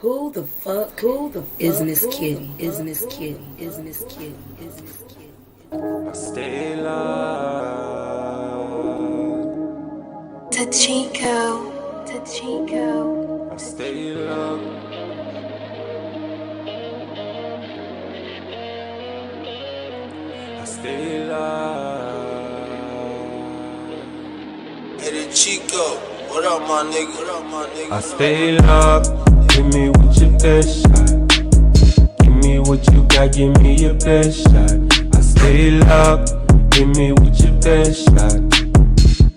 Who the fuck is Miss Kitty? Is Miss Kitty? Is Miss Kitty? Is Miss Kitty? I stay low. Tachiko. I stay low. I stay low. Hey, the Chico. What up, my nigga? What up, my nigga? I stay low. Give me what your best shot. Give me what you got. Give me your best shot. I stay low. Give me what your best shot.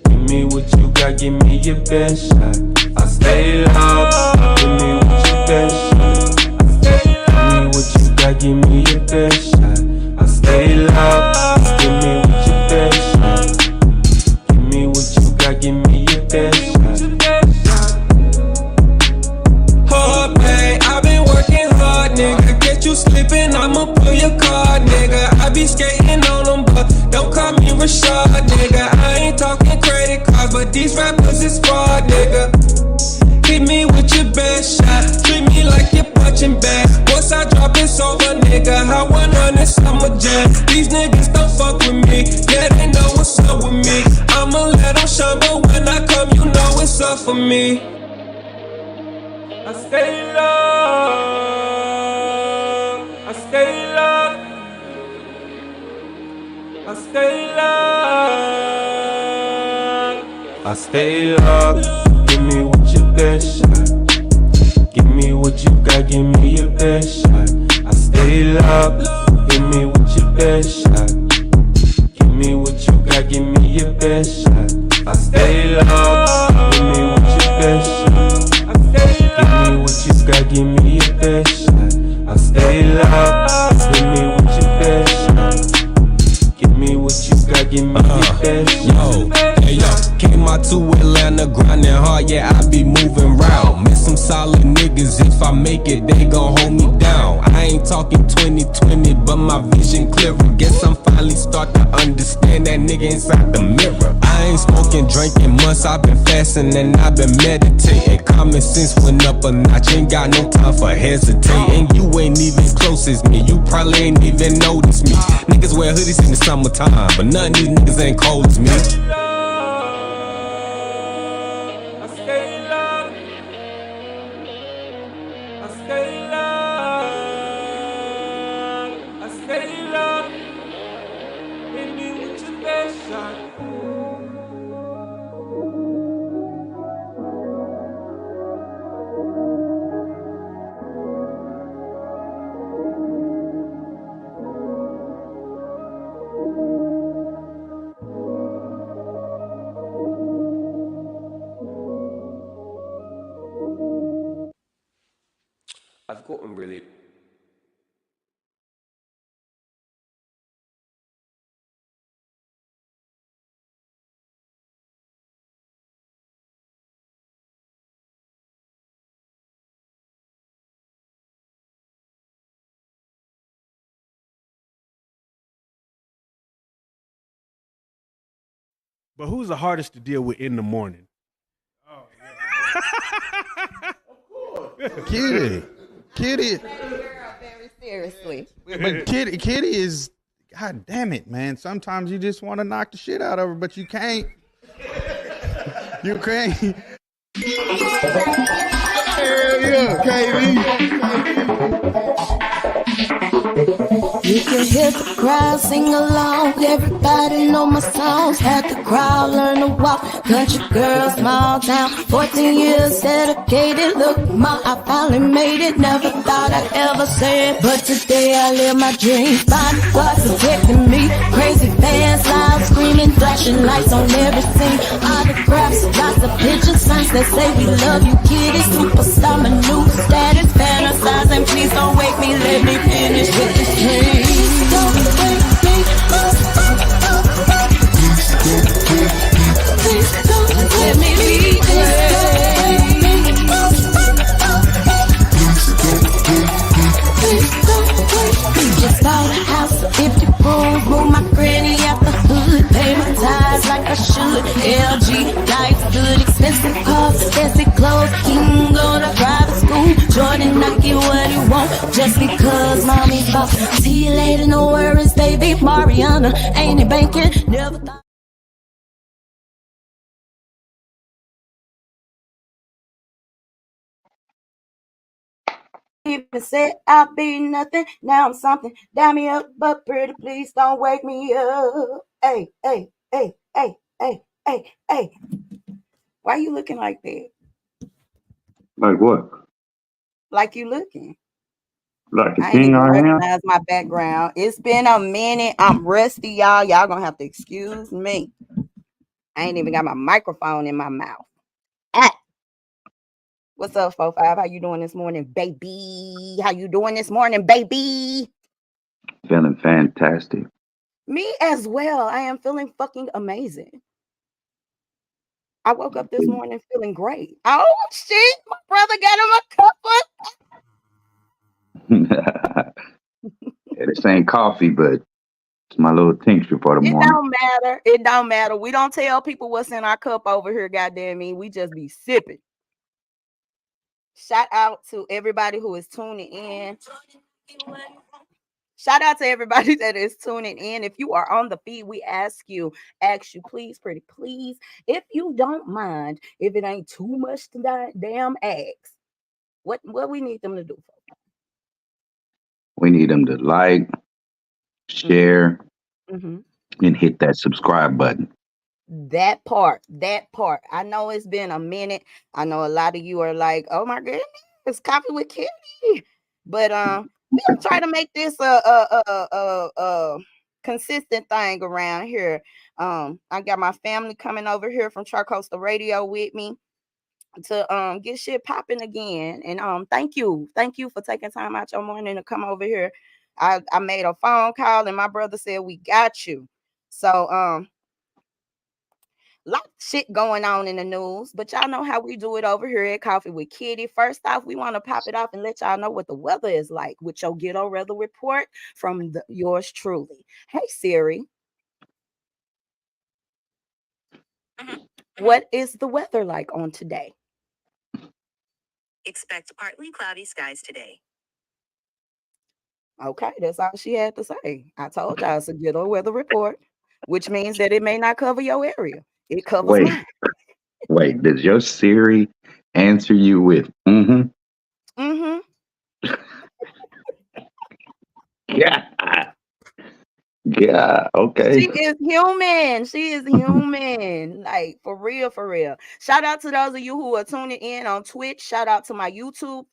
Give me what you got. Give me your best shot. I stay low. Give me what your best shot. Give me what you got. Give me your best shot. I stay low. Give me what your best shot. Give me what you got. Give me your best shot. Hard pay, I been working hard, nigga. Get you slipping, I'ma pull your card, nigga. I be skating on them, but don't call me Rashad, nigga. I ain't talking credit cards, but these rappers is fraud, nigga. Hit me with your best shot. Treat me like you're punching back. Once I drop it's over, nigga. How 100 summer jam. These niggas don't fuck with me. Yeah, they know what's up with me. I'ma let them shine, but when I come, you know it's up for me. I stay low. I stay low. I stay low. I stay low. Give me what your best shot. Give me what you got. Give me your best shot. I stay low. Give me what your best shot. Give me what you got. Give me your best shot. I stay low. Give me what your best shot. Give me what you got, give me your best shot. I stay low. Give me what your best shot. Give me what you got, give me your best shot. Yo, hey yo, came out to Atlanta grinding hard, yeah, I be moving round. Met some solid niggas, if I make it, they gon' hold me down. I ain't talking 2020, but my vision clearer. Guess I'm finally start to understand that nigga inside the mirror. I ain't smoking, drinking months, I've been fasting and I've been meditating. Common sense went up a notch, ain't got no time for hesitating. You ain't even close as me, you probably ain't even noticed me. Niggas wear hoodies in the summertime, but none of these niggas ain't cold as me. I stay low. I stay low. I stay low. Hit me with your best shot. I've gotten really. But who's the hardest to deal with in the morning? Oh, yeah. Of course. Kitty. Very seriously. But Kitty is, God damn it, man. Sometimes you just want to knock the shit out of her, but you can't. You can't. Hell yeah, KB. You can hear the crowd sing along. Everybody know my songs. Had the crowd learn to walk. Country girl, small town. 14 years dedicated. Look, ma, I finally made it. Never thought I'd ever say it, but today I live my dreams. Bodyguards protecting me. Crazy fans, loud screaming, flashing lights on every scene. Autographs, lots of pictures, signs that say we love you, kitty. Superstar, my new status, fantasizing. Please don't wake me, let me finish with this dream. Don't wake me up. Please don't let me be there. Please don't wake me. Just bought a house, 50 rooms, move my granny out the hood, pay my tithes like I should. LG, lights good, expensive cars, fancy clothes, king go to private school, Jordan Just because mommy's boss. See you later, no worries, baby. Mariana, ain't it banking? Never thought. Even said I'll be nothing. Now I'm something. Dial me up, but pretty please don't wake me up. Hey, hey, hey, hey, hey, hey, hey. Why you looking like that? Like what? Like you looking. Like the I ain't king even I am? recognize my background. It's been a minute. I'm rusty, y'all. Y'all gonna have to excuse me. I ain't even got my microphone in my mouth. Ah. What's up, 45? How you doing this morning, baby? How you doing this morning, baby? Feeling fantastic. Me as well. I am feeling fucking amazing. I woke up this morning feeling great. Oh shit! My brother got him a cup Yeah, this ain't coffee, but it's my little tincture for the It morning. don't matter. It don't matter. We don't tell people what's in our cup over here. Goddamn me, we just be sipping. Shout out to everybody who is tuning in. Shout out to everybody that is tuning in. If you are on the feed, we ask you, please, pretty please, if you don't mind, if it ain't too much to damn ask, what we need them to do for? We need them to like, share, Mm-hmm. and hit that subscribe button. That part. I know it's been a minute. I know a lot of you are like, oh my goodness, it's Coffee with Kitty. But we're gonna try to make this a consistent thing around here. I got my family coming over here from Charcosta Radio with me to get shit popping again. And thank you for taking time out your morning to come over here. I made a phone call and my brother said we got you. So lot of shit going on in the news, but y'all know how we do it over here at Coffee with Kitty. First off, we want to pop it off and let y'all know what the weather is like with your ghetto weather report from yours truly. Hey Siri, what is the weather like on today? Expect partly cloudy skies today. Okay, that's all she had to say. I told y'all it's a ghetto weather report, which means that it may not cover your area. It covers mine. Wait, does your Siri answer you with mm-hmm? Mm-hmm. Yeah, okay. She is human. Like for real. Shout out to those of you who are tuning in on Twitch. Shout out to my YouTube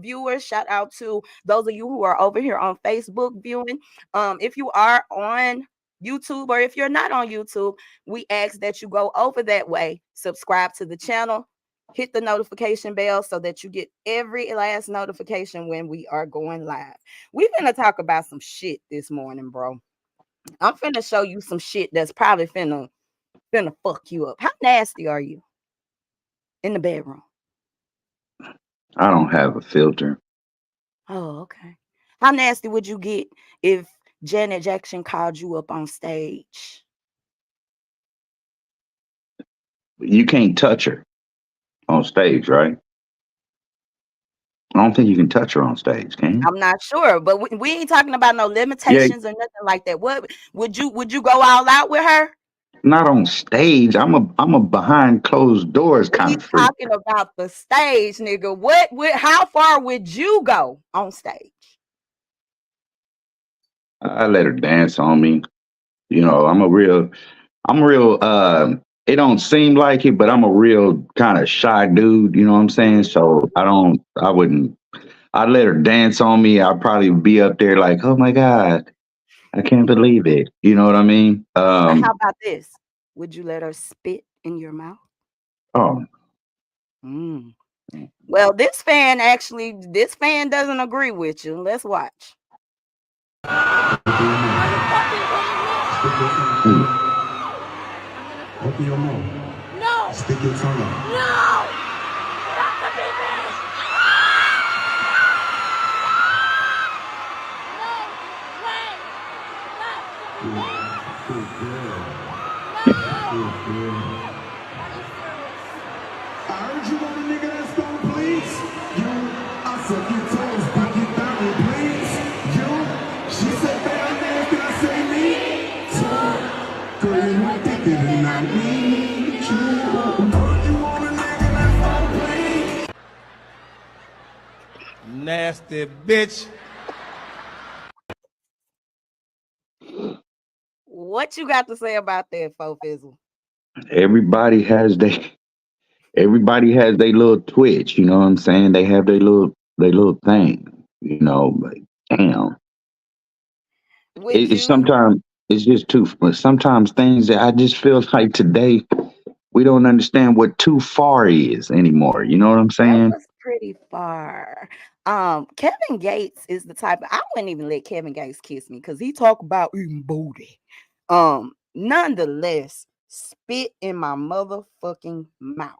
viewers. Shout out to those of you who are over here on Facebook viewing. If you are on YouTube or if you're not on YouTube, we ask that you go over that way, subscribe to the channel, hit the notification bell so that you get every last notification when we are going live. We're gonna talk about some shit this morning, bro. I'm finna show you some shit that's probably finna fuck you up. How nasty are you in the bedroom? I don't have a filter. Oh, okay. How nasty would you get if Janet Jackson called you up on stage? You can't touch her on stage, right? I don't think you can touch her on stage, can you? I'm not sure, but we ain't talking about no limitations or nothing like that. What would you go all out with her? Not on stage. I'm a behind closed doors kind of freak. Talking about the stage, nigga. How far would you go on stage? I let her dance on me. You know, I'm a real it don't seem like it, but I'm a real kind of shy dude, you know what I'm saying? So I'd let her dance on me. I'd probably be up there like, oh my God, I can't believe it. You know what I mean? How about this? Would you let her spit in your mouth? Oh. Well, this fan doesn't agree with you. Let's watch. Open your mouth. No. Stick your tongue out. No. Stop the baby. I heard you want a nigga that's gonna please you. I suck your toes, break it down, Girl, you want it and I need you. Heard you want a nigga that's for play. Nasty bitch. What you got to say about that, Fo Fizzle? Everybody has their little twitch, you know what I'm saying? They have their little thing, you know, like damn. Would It's you? sometimes it's just too but sometimes things that I just feel like today we don't understand what too far is anymore. You know what I'm That saying? was pretty far. Kevin Gates is the type I wouldn't even let Kevin Gates kiss me because he talk about eating booty. Nonetheless, spit in my motherfucking mouth.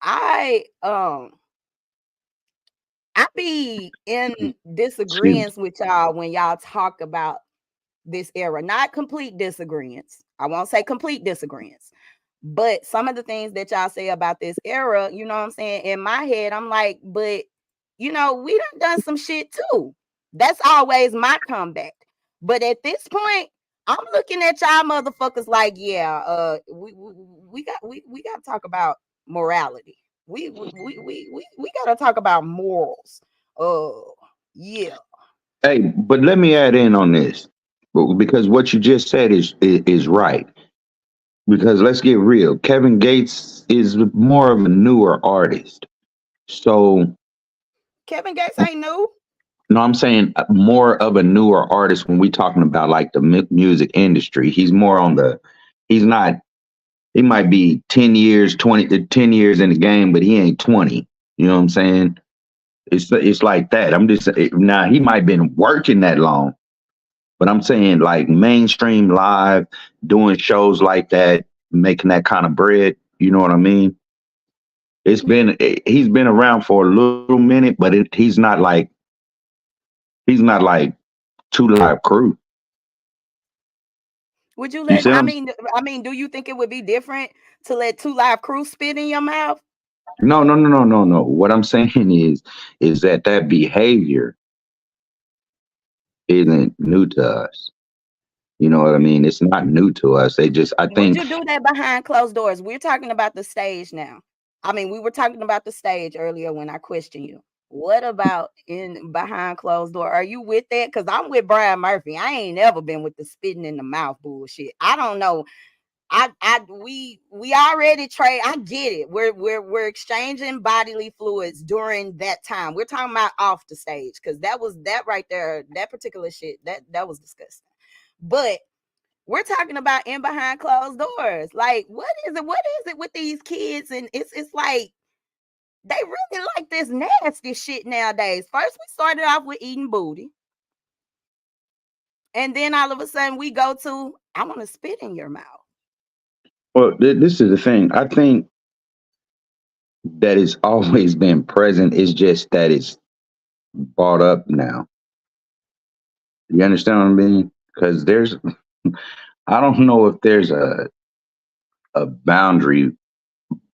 I um I be in Excuse me. disagreements with y'all when y'all talk about this era. Not complete disagreements. I won't say complete disagreements. But some of the things that y'all say about this era, you know what I'm saying? In my head, I'm like, but we done some shit too. That's always my comeback. But at this point, I'm looking at y'all motherfuckers like, yeah, we gotta talk about morality. We gotta talk about morals. Yeah. Hey, but let me add in on this. Because what you just said is right. Because let's get real. Kevin Gates is more of a newer artist. So Kevin Gates ain't new. no, I'm saying more of a newer artist when we talking about like the music industry. He's more on the. He's not. He might be 10 years, 10 years in the game, but he ain't 20. You know what I'm saying? It's like that. I'm just now he might have been working that long, but I'm saying like mainstream live, doing shows like that, making that kind of bread. You know what I mean? He's been around for a little minute, but he's not like Two Live Crew. Would you You let? see I him? mean, do you think it would be different to let Two Live Crew spit in your mouth? No, no, no, no, no, no. What I'm saying is that behavior isn't new to us. You know what I mean? It's not new to us. I Would think, you do that behind closed doors? We're talking about the stage now. I mean, we were talking about the stage earlier when I questioned you. What about in behind closed door? Are you with that? Because I'm with Brian Murphy. I ain't never been with the spitting in the mouth bullshit. I don't know. We already trade. I get it. We're exchanging bodily fluids during that time. We're talking about off the stage because that right there, that particular shit, that was disgusting. But we're talking about in behind closed doors. Like, what is it? What is it with these kids? And it's like they really like this nasty shit nowadays. First, we started off with eating booty, and then all of a sudden we go to I want to spit in your mouth. well, this is the thing. I think that it's always been present. It's just that it's brought up now. You understand what I mean? Because I don't know if there's a boundary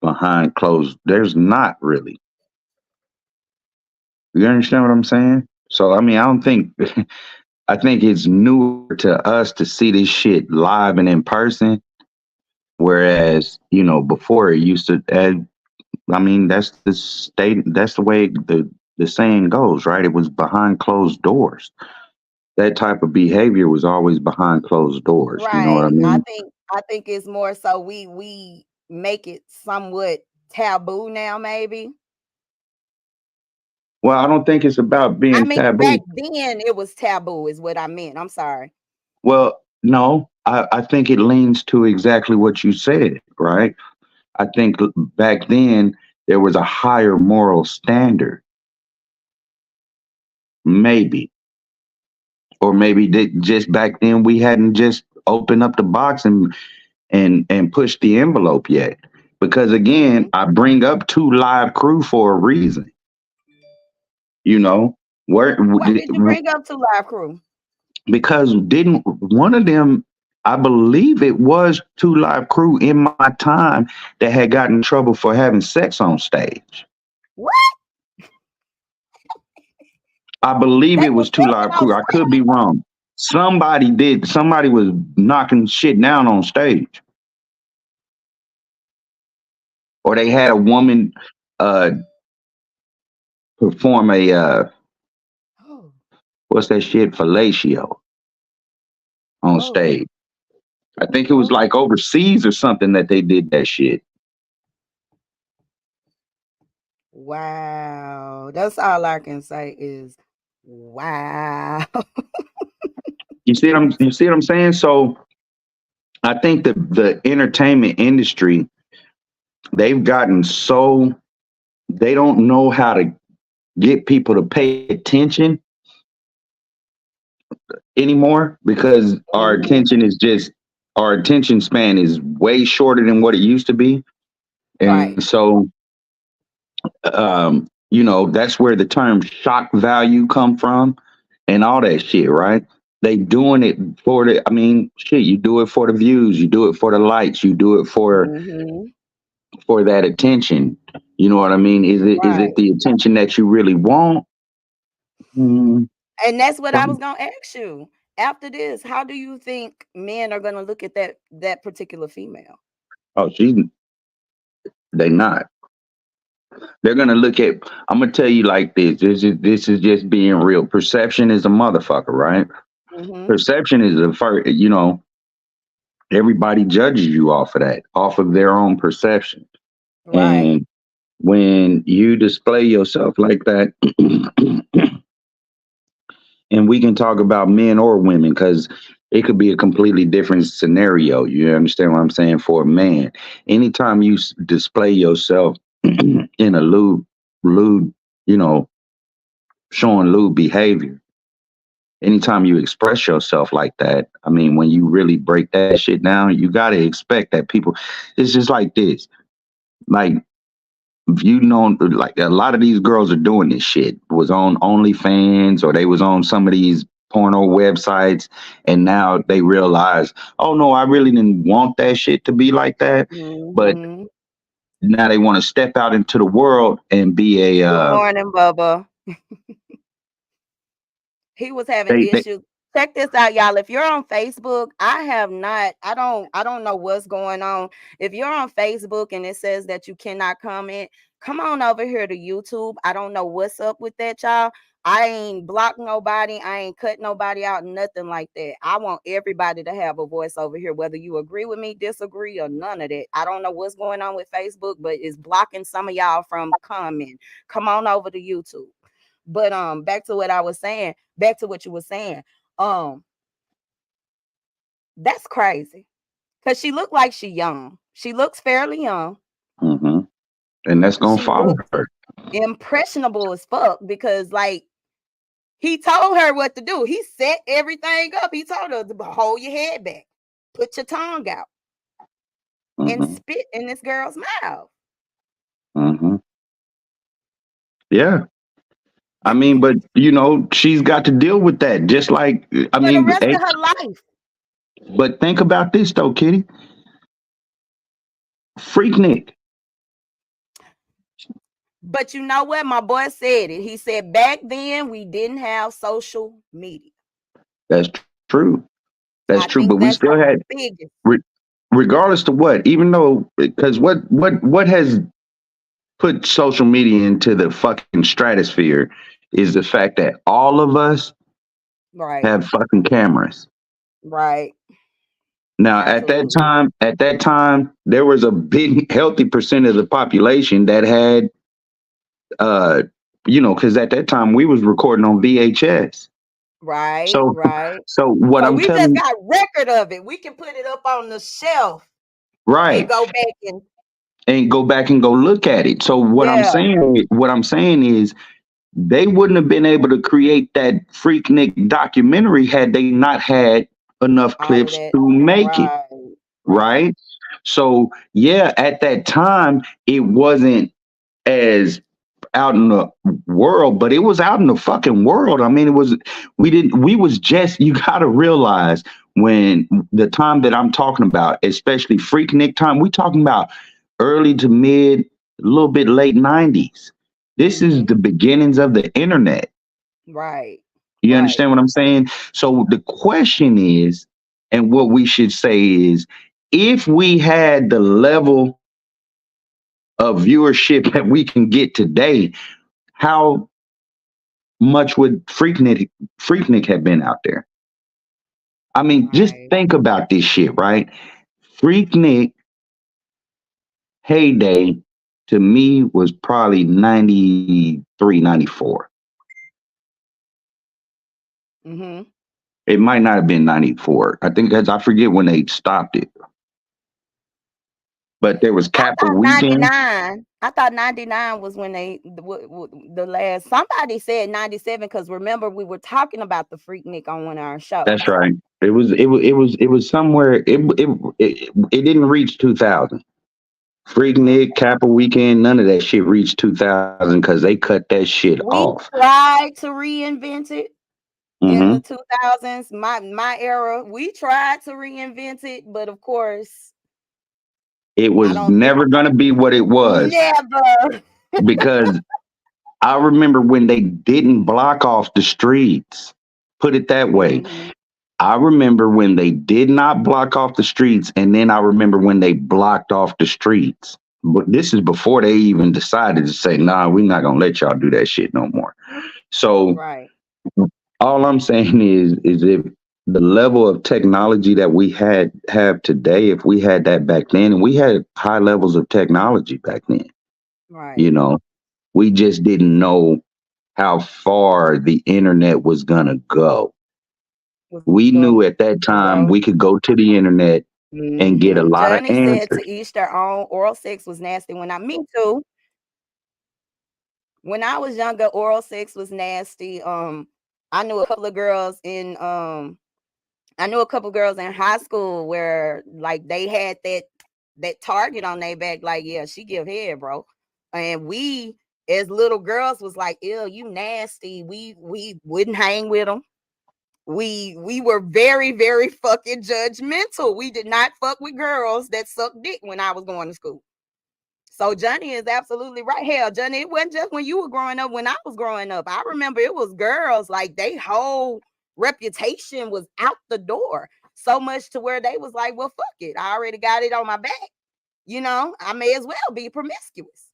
behind closed. There's not really. You understand what I'm saying? So I mean, I don't think. I think it's newer to us to see this shit live and in person. Whereas, before it used to, I mean, that's the state, that's the way the saying goes, right? It was behind closed doors. That type of behavior was always behind closed doors. You know what I Right. I mean? think I think it's more so we make it somewhat taboo now, maybe. Well, I don't think it's about I being mean, back taboo. then it was taboo, is what I meant. I'm sorry. Well, no, I think it leans to exactly what you said, right? I think back then there was a higher moral standard, maybe. Or maybe just back then we hadn't just opened up the box and pushed the envelope yet. Because again, Mhm. I bring up Two Live Crew for a reason. You know, where Why did you bring up to Live Crew? because didn't one of them? I believe it was Two Live Crew in my time that had gotten in trouble for having sex on stage. What? I believe They it was was Two sexing Live on Crew. I could be stage? wrong. Somebody was knocking shit down on stage, or they had a woman uh perform a Oh, what's that shit, fellatio on oh, stage. I think it was oh. like overseas or something that they did that shit. Wow. That's all I can say is wow. You see what I'm saying? So I think the entertainment industry, they've gotten so they don't know how to get people to pay attention anymore because Mhm. our attention span is way shorter than what it used to be. Right. And so that's where the term shock value come from and all that shit, right? They doing it for the I mean, shit, you do it for the views, you do it for the likes, you do it Mhm. for that attention. You know what I mean? Is it Right. the attention that you really want? Mm, And that's what I well, was gonna ask you. After this, how do you think men are gonna look at that particular female? oh, they not. They're gonna look at. I'm gonna tell you like this. This is just being real. Perception is a motherfucker, right? Mhm. Perception is the first. Everybody judges you off of that, off of their own perception. Right. And when you display yourself like that, and we can talk about men or women because it could be a completely different scenario. You understand what I'm saying? For a man, anytime you display yourself in a lewd, you know, showing lewd behavior, anytime you express yourself like that, I mean, when you really break that shit down, you got to expect that people, it's just like this. Like, like a lot of these girls are doing this shit, was on OnlyFans or they was on some of these porno websites, and now they realize, oh no, I really didn't want that shit to be like that. But Mhm. now they want to step out into the world and be Good morning, Bubba. He was having they issues. Check this out, y'all. If you're on Facebook, I have not, I don't know what's going on. If you're on Facebook and it says that you cannot comment, come on over here to YouTube. I don't know what's up with that, y'all. I ain't blocked nobody. I ain't cut nobody out, nothing like that. I want everybody to have a voice over here, whether you agree with me, disagree, or none of that. I don't know what's going on with Facebook, but it's blocking some of y'all from commenting. Come on over to YouTube. But back to what I was saying, back to what you were saying. Um, that's crazy. Cause she looked like she young. She looks fairly young. hmm and that's gonna She follow looks her. impressionable as fuck because like he told her what to do. He set everything up. He told her to hold your head back, put your tongue out, and hmm spit in this girl's mouth. hmm Yeah. I mean, but she's got to deal with that. Just like I For the mean, rest of her life. but think about this though, Kitty. Freaknik. But you know what? My boy said it. He said back then we didn't have social media. That's true. That's I true. think But we that's still the had, biggest. regardless to what, even though, because what has put social media into the fucking stratosphere is the fact that all of us Right. have fucking cameras. Right. Now, Absolutely. at that time, there was a big, healthy percent of the population that had, uh, because at that time we was recording on VHS. Right. So, Right. so what So I'm we just telling, got record of it. We can put it up on the shelf and right, go back and and go back and go look at it. So yeah, what I'm saying is, they wouldn't have been able to create that Freaknik documentary had they not had enough all of clips that. to make it. Right. Right. Right. So yeah, at that time, it wasn't as out in the world, but it was out in the fucking world. I mean, we was just, you gotta realize when the time that I'm talking about, especially Freaknik time, we talking about early to mid, a little bit late 90s. This is Mm-hmm. the beginnings of the internet. Right. You Right. understand what I'm saying? So the question is, and what we should say is, if we had the level of viewership that we can get today, how much would Freaknik have been out there? I mean, just Right. think about this shit, right? Freaknik heyday to me was probably 93, 94. Mm-hmm. It might not have been 94. I think I forget when they stopped it. But there was I Kappa thought Weekend. 99. I thought 99 was when the last. Somebody said 97 because remember we were talking about the Freaknik on one of our That's shows. right. It was somewhere. It didn't reach 2000. Freaknik, Okay. Kappa Weekend, none of that shit reached 2000 because they cut that shit We off. tried to reinvent it in Hmm. the 2000s. My era, we tried to reinvent it, but of course, It I was don't think never gonna be what it was never. because I remember when they didn't block off the streets. Put it that way. Hmm. I remember when they did not block off the streets, and then I remember when they blocked off the streets. But this is before they even decided to say, "Nah, we're not gonna let y'all do that shit no more." So Right. all I'm saying is if the level of technology that we have today, if we had that back then, and we had high levels of technology back then, Right. you know, we just didn't know how far the internet was gonna go. Was We going knew at that to time go. we could go to the internet and get a lot of Johnny said answers. to each their own. Oral sex was nasty me too. When I was younger, oral sex was nasty. I knew a couple of girls in I knew a couple girls in high school where like they had that target on their back, like, yeah, she give head, bro. And we as little girls was like, ew, you nasty. We wouldn't hang with them. We were very, very fucking judgmental. We did not fuck with girls that sucked dick when I was going to school. So Johnny is absolutely right. Hell, Johnny, it wasn't just when you were growing up. When I was growing up, I remember it was girls like they whole reputation was out the door. So much to where they was like, well, fuck it. I already got it on my back. I may as well be promiscuous.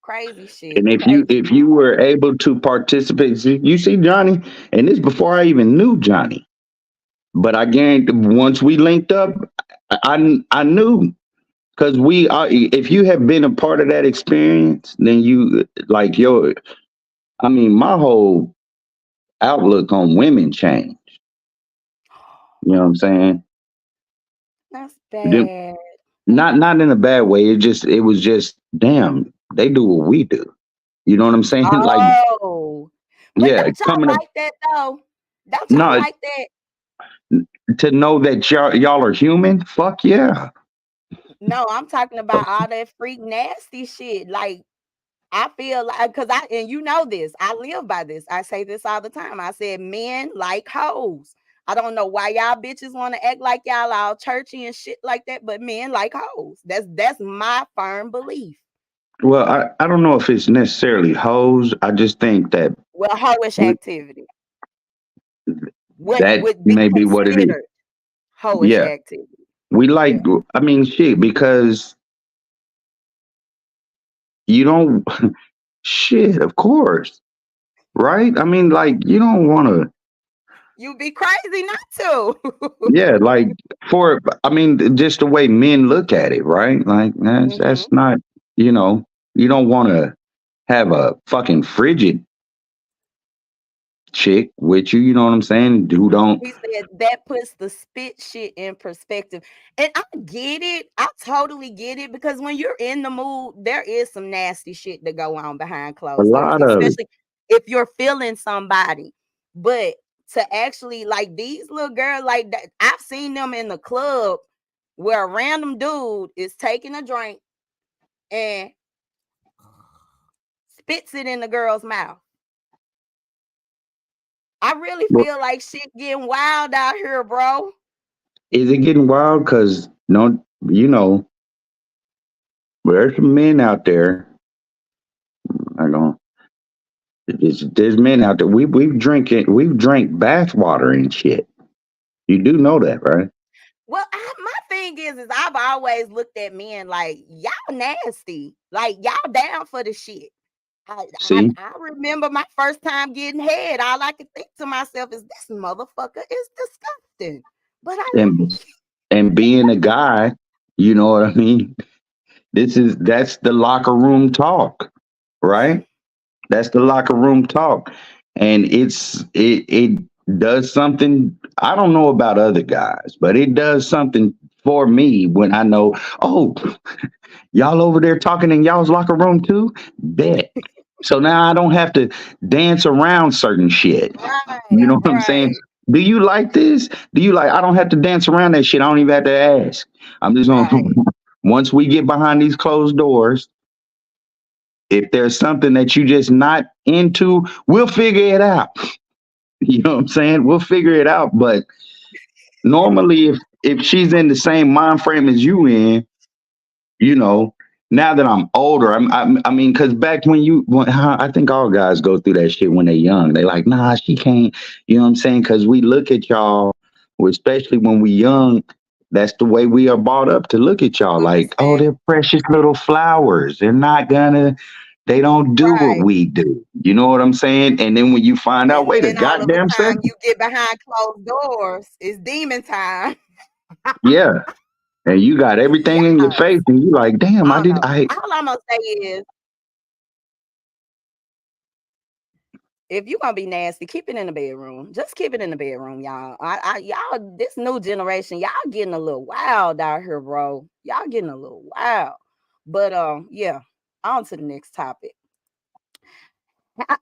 Crazy shit. And if you Crazy. if you were able to participate, you see Johnny, and this before I even knew Johnny. But I guarantee once we linked up, I knew because if you have been a part of that experience, then you like your. I mean, my whole outlook on women changed. You know what I'm saying? That's Them- bad. Not in a bad way. It was just damn. They do what we do. You know what I'm saying? Like Oh, but yeah, don't y'all coming up. like that though? Don't y'all No, like that? to know that y'all are human. Fuck yeah. No, I'm talking about all that freak nasty shit. Like I feel like because and you know this, I live by this. I say this all the time. I said men like hoes. I don't know why y'all bitches want to act like y'all all churchy and shit like that, but men like hoes. That's my firm belief. Well, I don't know if it's necessarily hoes. I just think that Well, hoish we, activity. What that would be may be what it is. considered hoish Yeah, activity? we like. Yeah. I mean, shit, because you don't. Shit, of course, right? I mean, like you don't want to. You'd be crazy not to. Yeah, like for. I mean, just the way men look at it, right? Like Hmm. that's not. You know, you don't want to have a fucking frigid chick with you. You know what I'm saying? Who don't. He said that puts the spit shit in perspective. And I get it. I totally get it because when you're in the mood, there is some nasty shit that go on behind A closed doors, lot of it. especially if you're feeling somebody. But to actually like these little girls like that, I've seen them in the club where a random dude is taking a drink and spits it in the girl's mouth. I really feel like shit getting wild out here, bro. Is it getting wild? Because no, you know, there's some men out there. I don't. There's men out there. We've drank bath water and shit. You do know that, right? Well, my thing is I've always looked at men like y'all nasty, like y'all down for the shit. See, I remember my first time getting head. All I could think to myself is this motherfucker is disgusting, but I and like it. and being a guy, you know what I mean. That's the locker room talk, right? That's the locker room talk, and it does something. I don't know about other guys, but it does something for me when I know. Oh, y'all over there talking in y'all's locker room too? Bet. So now I don't have to dance around certain shit. You Right, know what I'm saying? right, Do you like this? Do you like? I don't have to dance around that shit. I don't even have to ask. I'm just gonna. right. Once we get behind these closed doors, if there's something that you just not into, we'll figure it out. You know what I'm saying? We'll figure it out. But normally, if she's in the same mind frame as you in, you know, now that I'm older, I mean, because back I think all guys go through that shit when they're young. They like, nah, she can't. You know what I'm saying? Because we look at y'all, especially when we young. That's the way we are brought up to look at y'all. Like, oh, Understand? they're precious little flowers. They don't do what Right. we do. You know what I'm saying? And then when you find out, And wait a then all of a goddamn time second, you get behind closed doors, it's demon time. yeah, and you got everything in your Yes. face, and you like, damn, I don't know. I All I'm gonna say is if you're gonna be nasty, keep it in the bedroom. Just keep it in the bedroom, y'all. Y'all, this new generation, y'all getting a little wild out here, bro. Y'all getting a little wild. But yeah, on to the next topic.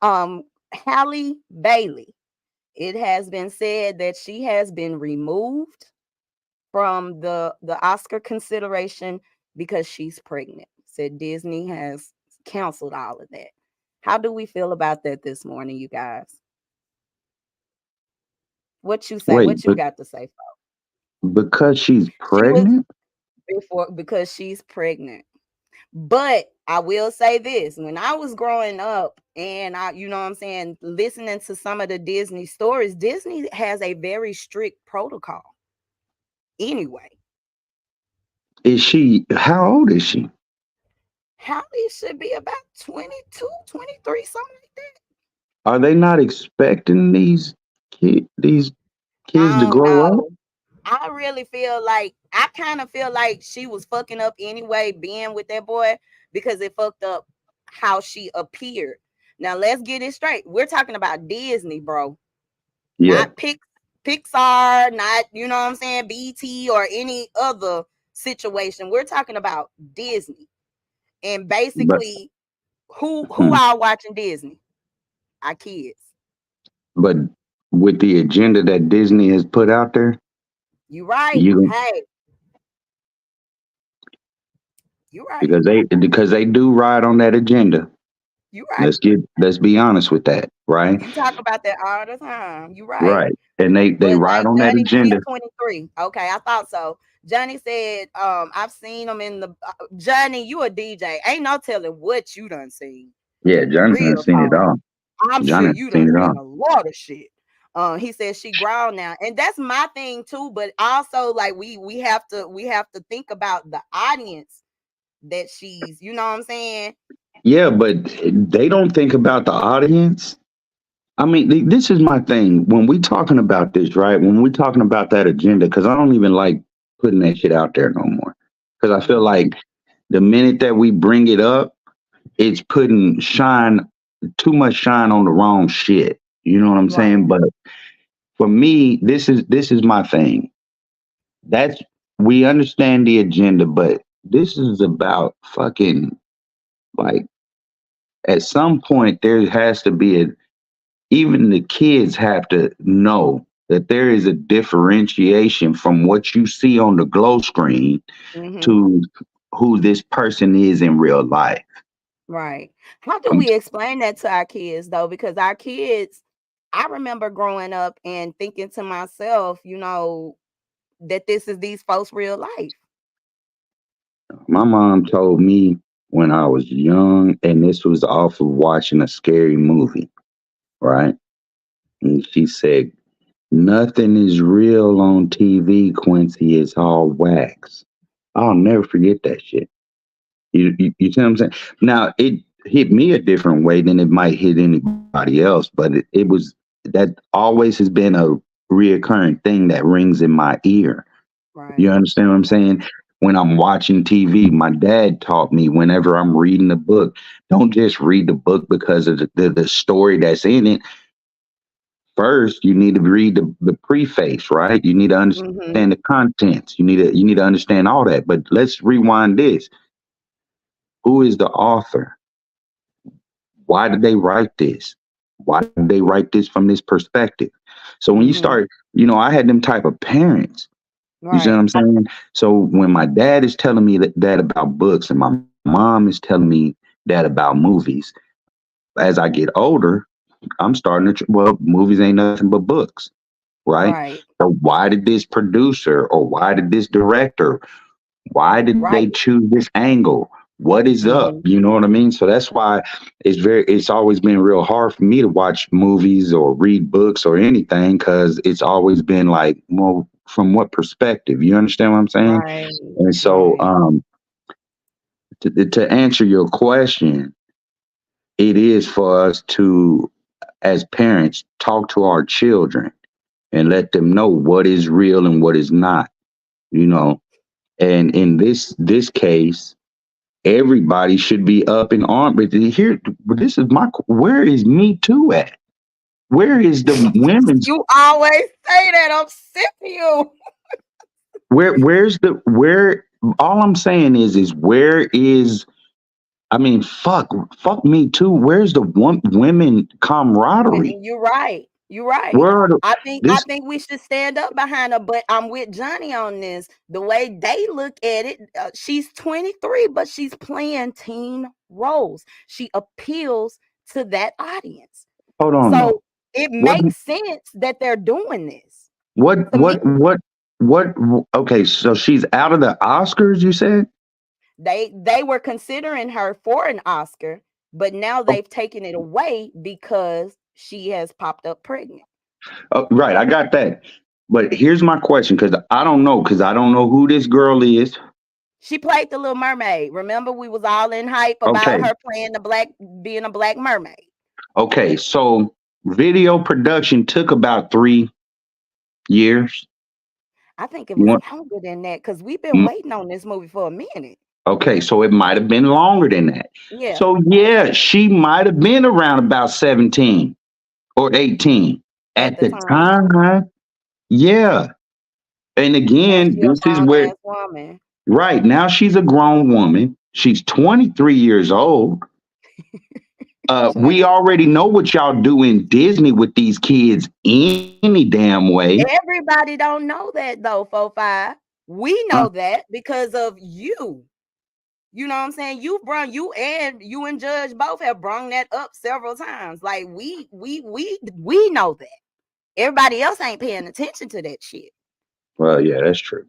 Halle Bailey. It has been said that she has been removed from the Oscar consideration because she's pregnant. Said Disney has canceled all of that. How do we feel about that this morning, you guys? What you say? wait, What you but got to say? because she's She was pregnant, before because she's pregnant. But I will say this, when I was growing up and you know what I'm saying, listening to some of the Disney stories, Disney has a very strict protocol anyway. is she? How old is she? Hallie should be about 22, 23, something like that. Are they not expecting these kids to I don't grow up? know. I really feel like I kind of feel like she was fucking up anyway, being with that boy because it fucked up how she appeared. Now let's get it straight. We're talking about Disney, bro, Yeah, not Pixar, not you know what I'm saying, BT or any other situation. We're talking about Disney, and but basically, who hmm, are watching Disney? Our kids. but with the agenda that Disney has put out there, You right. you Hey, you right. because they do ride on that agenda. You right. Let's be honest with that, right? You talk about that all the time. You right. Right, and they But ride like on that Johnny, she's agenda. 23. Okay, I thought so. Johnny said, I've seen him in the Johnny, you a DJ. Ain't no telling what you done seen. Yeah, Johnny done Real seen it talk. all. I'm sure Johnny done you seen done it seen all. a lot of shit. He says she grown now, and that's my thing too. But also, like we have to think about the audience that she's. You know what I'm saying? Yeah, but they don't think about the audience. I mean, this is my thing. When we talking about this, right? When we talking about that agenda, because I don't even like putting that shit out there no more. Because I feel Mhm. like the minute that we bring it up, it's putting too much shine on the wrong shit. You know what I'm Right. saying? But for me, this is my thing. That's we understand the agenda, but this is about fucking like at some point there has to be even the kids have to know that there is a differentiation from what you see on the glow screen Hmm. to who this person is in real life. Right. How do Um, we explain that to our kids though? Because our kids, I remember growing up and thinking to myself, that this is these folks' real life. my mom told me, when I was young, and this was off of watching a scary movie, right? And she said, "Nothing is real on TV, Quincy. It's all wax." I'll never forget that shit. You see what I'm saying? Now, it hit me a different way than it might hit anybody else, but it was that always has been a reoccurring thing that rings in my ear. Right. You understand what I'm saying? When I'm watching TV, my dad taught me whenever I'm reading a book, don't just read the book because of the story that's in it. First, you need to read the preface, right? You need to Mm-hmm. understand the contents. You need to understand all that. But let's rewind this. Who is the author? Why did they write this? Why did they write this from this perspective? So when you Mm-hmm. start, I had them type of parents. You see what Right. I'm saying? So when my dad is telling me that about books and my mom is telling me that about movies, as I get older, I'm starting to, well, movies ain't nothing but books, right? Right. So why did this producer or why did this director, why did they Right. choose this angle? What is up? Mm-hmm. You know what I mean? So that's why it's always been real hard for me to watch movies or read books or anything because it's always been like, well, from what perspective? You understand what I'm saying? Right. And so, Right. to answer your question, it is for us to, as parents, talk to our children and let them know what is real and what is not. You know, and in this case, everybody should be up in arms. But here, this is where is Me Too at? Where is the women's? You always say that. I'm sick of you. Where? All I'm saying is where is? I mean, fuck Me Too. Where's the women camaraderie? You're right. You're right. Where are I this? think we should stand up behind her, but I'm with Johnny on this. The way they look at it, she's 23, but she's playing teen roles. She appeals to that audience. Hold on though. So it What? makes sense that they're doing this. What? To me, What? Okay, so she's out of the Oscars. You said? they were considering her for an Oscar, but now they've taken it away because she has popped up pregnant. Right, I got that. But here's my question, because I don't know, who this girl is. She played the Little Mermaid. Remember, we was all in hype about Okay, her playing being a black mermaid. okay. So video production took about 3 years. I think it You was want? longer than that because we've been mm, waiting on this movie for a minute. Okay, so it might have been longer than that. Yeah, So yeah, she might have been around about 17 or 18 at at the the time. time. Yeah. And Now again, she a this is grown where ass woman. right now she's a grown woman. She's 23 years old. We Child. already know what y'all do in Disney with these kids any damn way. Everybody don't know that though, 4-5. We Uh, know that because of you. You know what I'm saying? You and Judge both have brought that up several times. Like we know that. Everybody else ain't paying attention to that shit. well, yeah, that's true.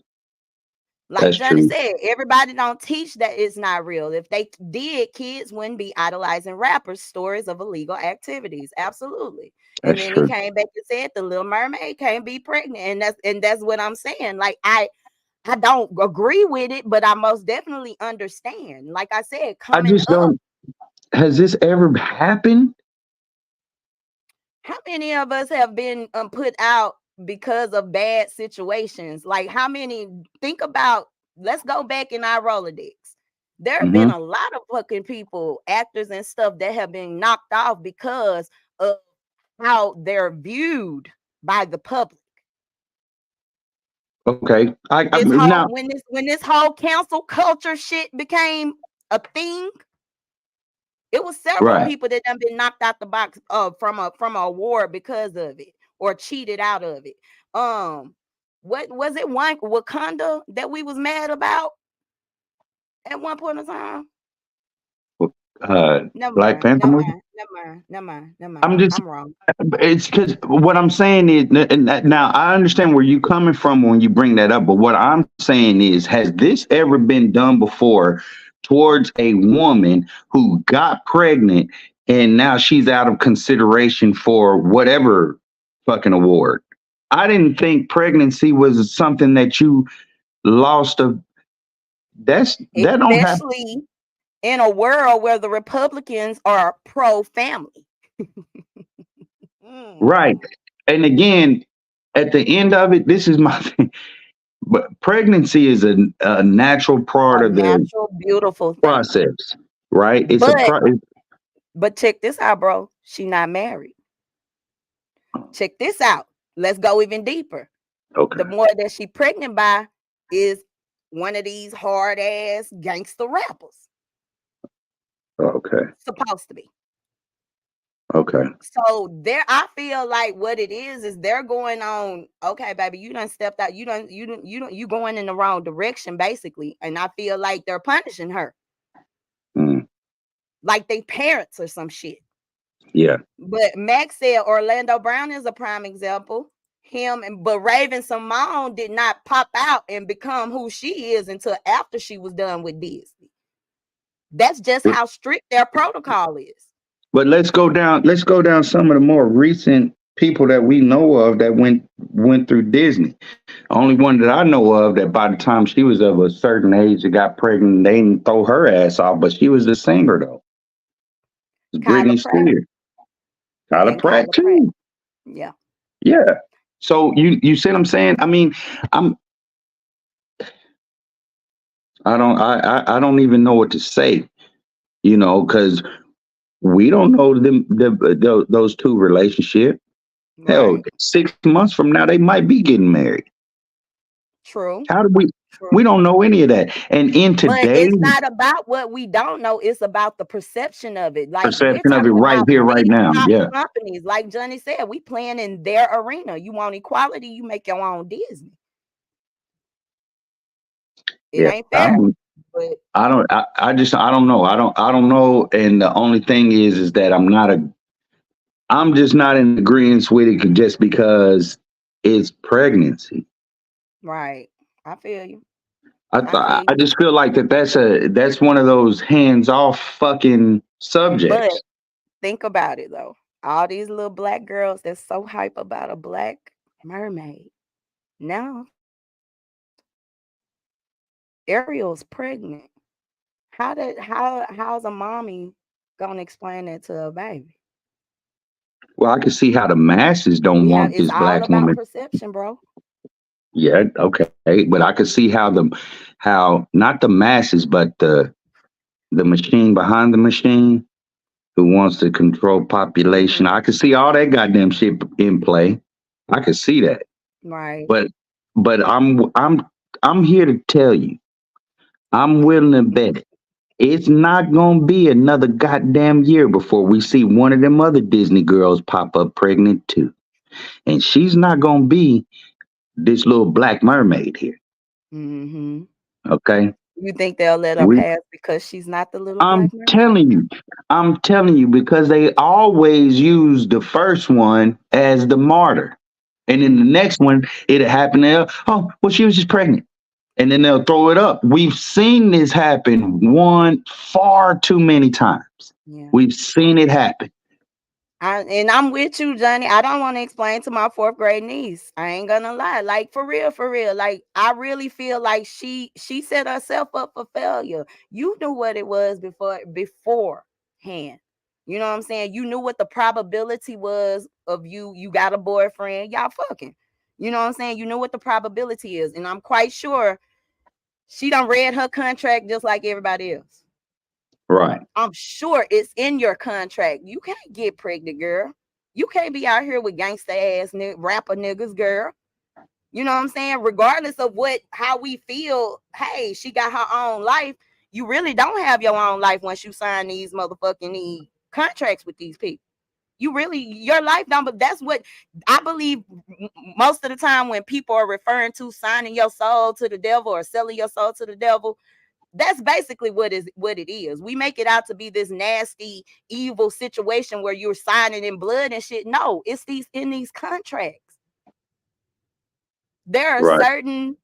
Like That's Johnny true. said, everybody don't teach that it's not real. If they did, kids wouldn't be idolizing rappers' stories of illegal activities. Absolutely. And That's then he true. came back and said the Little Mermaid can't be pregnant, and that's what I'm saying. Like I don't agree with it, but I most definitely understand. Like I said, I coming just up, don't. Has this ever happened? how many of us have been put out because of bad situations? Like how many? Think about. Let's go back in our Rolodex. There have been Hmm. a lot of fucking people, actors and stuff that have been knocked off because of how they're viewed by the public. Okay. This whole Now, when this whole cancel culture shit became a thing, it was several right. people that done been knocked out the box from a award because of it or cheated out of it. What was it? One Wakanda that we was mad about at one point in time. Never Black mind. Panther Never movie. mind. Never mind. Never mind. Never I'm mind. just. I'm wrong. It's because what I'm saying is, now I understand where you're coming from when you bring that up, but what I'm saying is, has this ever been done before towards a woman who got pregnant and now she's out of consideration for whatever fucking award. I didn't think pregnancy was something that you lost a that don't happen. Especially in a world where the Republicans are pro-family. Right. And again, at the end of it, this is my thing. But pregnancy is a natural part of the Natural, beautiful thing. process, right? It's But check this out, bro. She not married. Check this out. Let's go even deeper. Okay. The more that she pregnant by is one of these hard ass gangster rappers. Okay. Supposed to be. Okay. So there, I feel like what it is they're going on. Okay, baby, you done stepped out. You going in the wrong direction, basically. And I feel like they're punishing her, like they parents or some shit. Yeah. But Max said Orlando Brown is a prime example. But Raven Simone did not pop out and become who she is until after she was done with Disney. That's just how strict their protocol is. But let's go down some of the more recent people that we know of that went through Disney. Only one that I know of that by the time she was of a certain age that got pregnant, they didn't throw her ass off, but she was the singer though. Britney Spears. Kyla Pratt too. Yeah. Yeah. So you see what I'm saying? I mean, I don't even know what to say, because we don't know those two relationship. Right. Hell, 6 months from now they might be getting married. True. How do we don't know any of that. And in today, but it's not about what we don't know, it's about the perception of it. Like perception of it right here, right now. Yeah. Companies, like Johnny said, we playing in their arena. You want equality, you make your own Disney. It ain't fair. I don't know. I don't know. And the only thing is that I'm just not in agreement with it just because it's pregnancy. Right. I feel you. I just feel like that's one of those hands-off fucking subjects. But think about it though. All these little black girls that's so hype about a black mermaid. Now Ariel's pregnant. How's a mommy gonna explain that to a baby? Well, I can see how the masses don't want this black woman. It's all about perception, bro. Yeah, okay. But I could see how not the masses, but the machine behind the machine who wants to control population. I could see all that goddamn shit in play. I could see that. Right. But I'm here to tell you, I'm willing to bet it's not gonna be another goddamn year before we see one of them other Disney girls pop up pregnant too. And she's not gonna be this little black mermaid here. Mm-hmm. Okay. You think they'll let her pass because she's not the little black mermaid? I'm telling you, because they always use the first one as the martyr. And then the next one, it'll happen there. Oh, well, she was just pregnant. And then they'll throw it up. We've seen this happen far too many times. Yeah. We've seen it happen. And I'm with you, Johnny. I don't want to explain to my 4th grade niece. I ain't gonna lie. Like for real. Like I really feel like she set herself up for failure. You knew what it was beforehand. You know what I'm saying? You knew what the probability was of you got a boyfriend, y'all fucking. You know what I'm saying? You know what the probability is. And I'm quite sure she done read her contract just like everybody else. Right. I'm sure it's in your contract. You can't get pregnant, girl. You can't be out here with gangsta ass rapper niggas, girl. You know what I'm saying? Regardless of how we feel, hey, she got her own life. You really don't have your own life once you sign these motherfucking contracts with these people. Your life don't, but that's what I believe most of the time when people are referring to signing your soul to the devil or selling your soul to the devil. That's basically what it is. We make it out to be this nasty, evil situation where you're signing in blood and shit. No, it's in these contracts. There are certain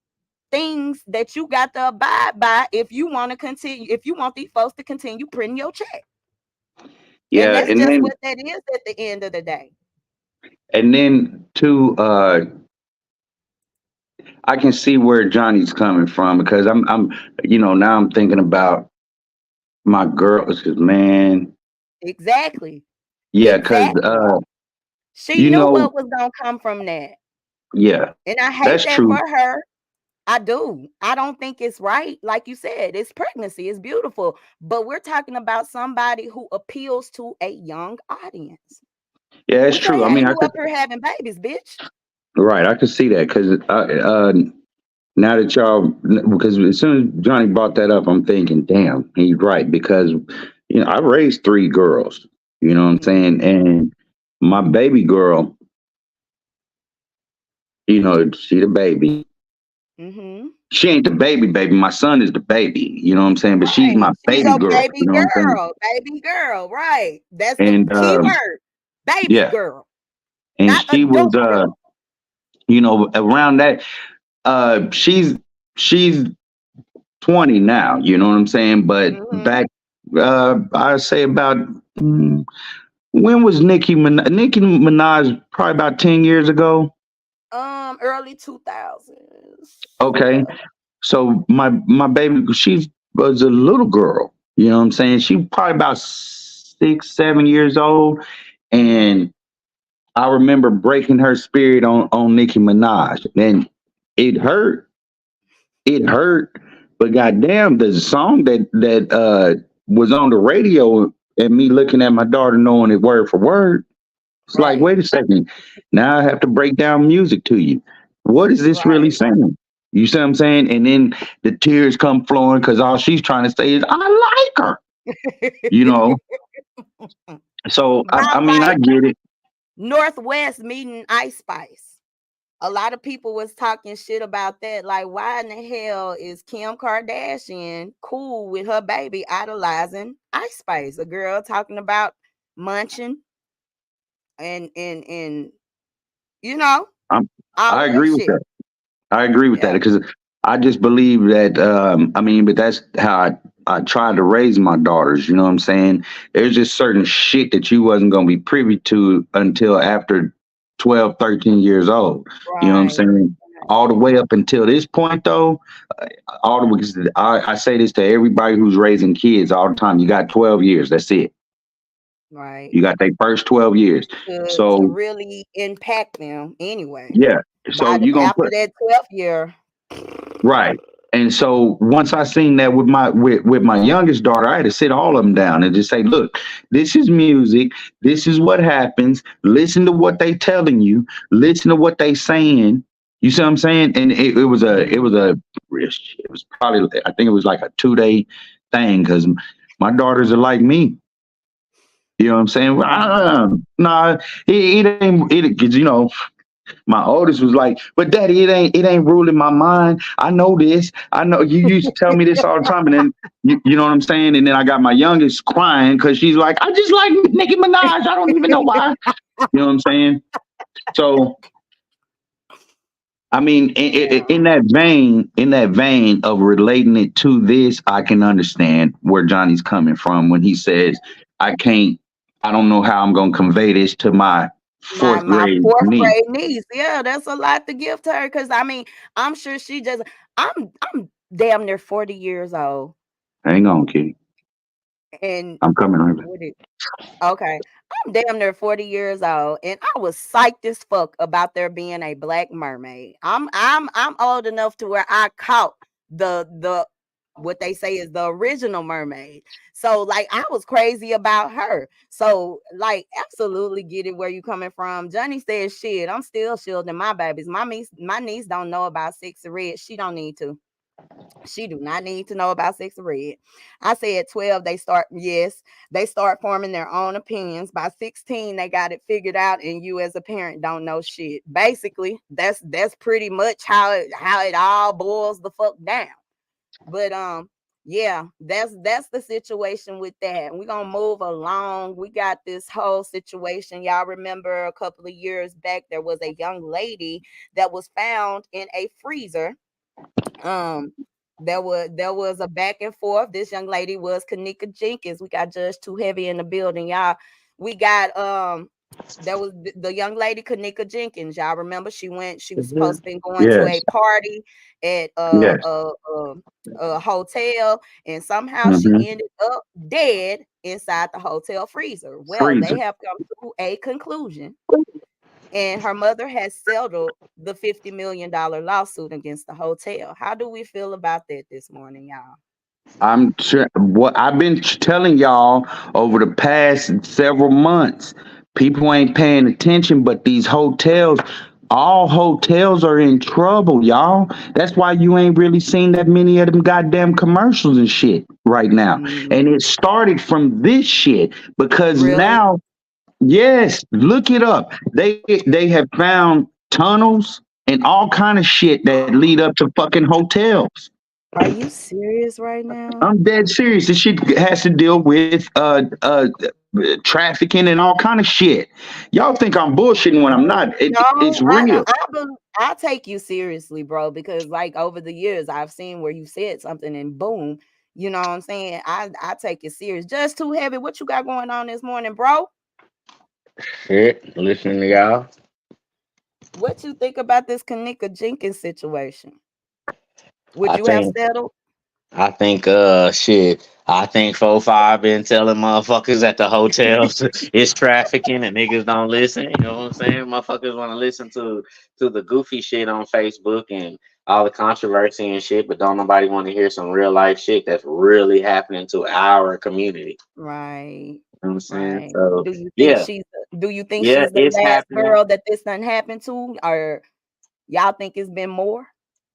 things that you got to abide by if you want to continue, if you want these folks to continue printing your check. And Yeah, that's and just then what that is at the end of the day. too, I can see where Johnny's coming from because now I'm thinking about my girls, 'cause, man, Exactly. yeah, because Exactly. She you knew know, what was gonna come from that. yeah, And I hate that's that for true. her. I do. I don't think it's right. Like you said, it's pregnancy, it's beautiful. But we're talking about somebody who appeals to a young audience. Yeah, it's We can't true. I have mean, you up here having babies, bitch. right, I could see that because now that y'all, because as soon as Johnny brought that up, I'm thinking, damn, he's right because I raised three girls. You know what I'm saying? And my baby girl, she the baby. Mm-hmm. She ain't the baby. My son is the baby. You know what I'm saying? But she's Right. my She's baby your girl. You baby know what I'm saying? girl. Baby girl. Right. That's the And key word. Baby yeah, girl. and Not she was adult girl. around that. She's 20 now. You know what I'm saying? But Mm-hmm. back, I say about when was Nicki Minaj? Nicki Minaj probably about 10 years ago. Early 2000s. Okay, Yeah. so my baby, she was a little girl. You know what I'm saying? She probably about 6, 7 years old, Mm-hmm. and I remember breaking her spirit on Nicki Minaj, and it hurt. It hurt, but goddamn, the song that was on the radio, and me looking at my daughter knowing it word for word. It's like, Right. wait a second. Now I have to break down music to you. What is this really Right. saying? You see what I'm saying? And then the tears come flowing because all she's trying to say is, I like her. You know? So I About mean, I like get it. Northwest meeting Ice Spice. A lot of people was talking shit about that. Like, why in the hell is Kim Kardashian cool with her baby idolizing Ice Spice? A girl talking about munching and you know, I'm, all I of that agree with shit. that. I agree with that Yeah. because I just believe that. I mean, but that's how I try to raise my daughters. You know what I'm saying? There's just certain shit that you wasn't gonna be privy to until after 12, 13 years old. You know what I'm Right. saying? All the way up until this point, though, all the way. I say this to everybody who's raising kids all the time. You got 12 years. That's it. Right. You got their first 12 years. To So really impact them anyway. yeah. So By the you gonna after put that 12th year. right. And so once I seen that with my youngest daughter, I had to sit all of them down and just say, look, this is music. This is what happens. Listen to what they telling you. Listen to what they saying. You see what I'm saying? And it was probably, I think it was like a 2 day thing because my daughters are like me. You know what I'm saying? Well, nah, it ain't it because my oldest was like, "But daddy, it ain't ruling my mind. I know this. I know you used to tell me this all the time." And then you know what I'm saying. And then I got my youngest crying because she's like, "I just like Nicki Minaj. I don't even know why." You know what I'm saying? So I mean, in that vein of relating it to this, I can understand where Johnny's coming from when he says, "I can't. I don't know how I'm going to convey this to my My fourth my grade fourth niece." grade niece. Yeah, that's a lot to give to her. Cause I mean, I'm sure she just I'm damn near 40 years old. Hang on, kid. And I'm coming over. what it okay. I'm damn near 40 years old and I was psyched as fuck about there being a black mermaid. I'm old enough to where I caught the what they say is the original mermaid. So like I was crazy about her. So like absolutely get it where you coming from. Johnny says shit. I'm still shielding my babies. My niece don't know about Sexy Red. She don't need to. She do not need to know about Sexy Red. I said 12, they start forming their own opinions. By 16, they got it figured out, and you as a parent don't know shit. Basically, that's pretty much how it all boils the fuck down. But yeah, that's the situation with that. We're gonna move along. We got this whole situation. Y'all remember a couple of years back, there was a young lady that was found in a freezer Um, there was a back and forth. This young lady was Kanika Jenkins. We got Judge Too Heavy in the building, y'all. We got there was the young lady Kanika Jenkins. Y'all remember she was supposed to be going to a Yes. party at Yes. a hotel, and somehow she Mm-hmm. ended up dead inside the hotel freezer. Well, Freezer. they have come to a conclusion, and her mother has settled the $50 million lawsuit against the hotel. How do we feel about that this morning, y'all? What I've been telling y'all over the past several months. People ain't paying attention, but these hotels, all hotels are in trouble, y'all. That's why you ain't really seen that many of them goddamn commercials and shit right now. And it started from this shit because Really? now, yes, look it up. They have found tunnels and all kind of shit that lead up to fucking hotels. Are you serious right now? I'm dead serious. This shit has to deal with trafficking and all kind of shit. Y'all think I'm bullshitting when I'm not. No, It's real. I take you seriously, bro, because like over the years I've seen where you said something and boom, you know what I'm saying? I take it serious. Just Too Heavy. What you got going on this morning, bro? Shit, listening to y'all. What you think about this Kanika Jenkins situation? Would I you have think settled? shit. I think 4-5 been telling motherfuckers at the hotels it's trafficking and niggas don't listen. You know what I'm saying? Motherfuckers want to listen to the goofy shit on Facebook and all the controversy and shit, but don't nobody want to hear some real life shit that's really happening to our community. Right. You know what I'm saying? Right. So Do you think yeah, she's do you think yeah, she's the it's last happening. girl that this done happened to? Or y'all think it's been more?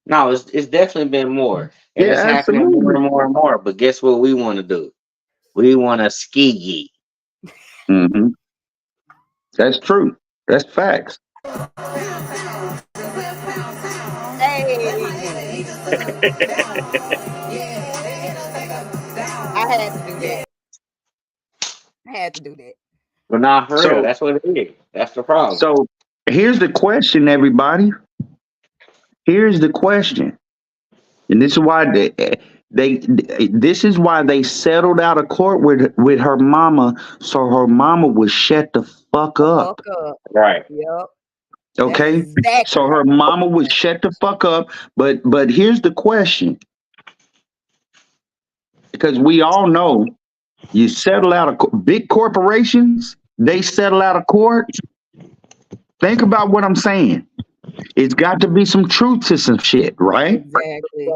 No, it's definitely been more, and Yeah, it's happening more absolutely. and more and more. But guess what we want to do? We want to ski ye. Hmm. That's true. That's facts. Hey, I had to do that. I had to do that. But not for real. So, That's what it is. That's the problem. so here's the question, everybody. Here's the question, and this is why they this is why they settled out of court with her mama, so her mama would shut the fuck The up. fuck up. Right. Yep. That's Okay, exactly so how her the fuck mama it would went. shut the fuck up. But here's the question, because we all know you settle out of big corporations. They settle out of court. Think about what I'm saying. It's got to be some truth to some shit, right? Exactly.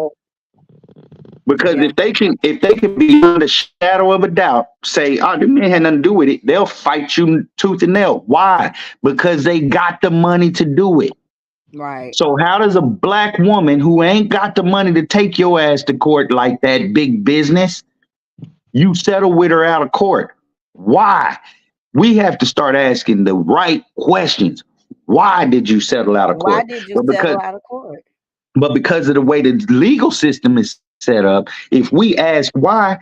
Because Yeah. if they can be under the shadow of a doubt, say, oh, this man had nothing to do with it, they'll fight you tooth and nail. Why? Because they got the money to do it. Right. So how does a black woman who ain't got the money to take your ass to court like that big business, you settle with her out of court? Why? We have to start asking the right questions. Why did you settle out of Why court? did you Well, settle out of court? because of the way the legal system is set up, if we ask why,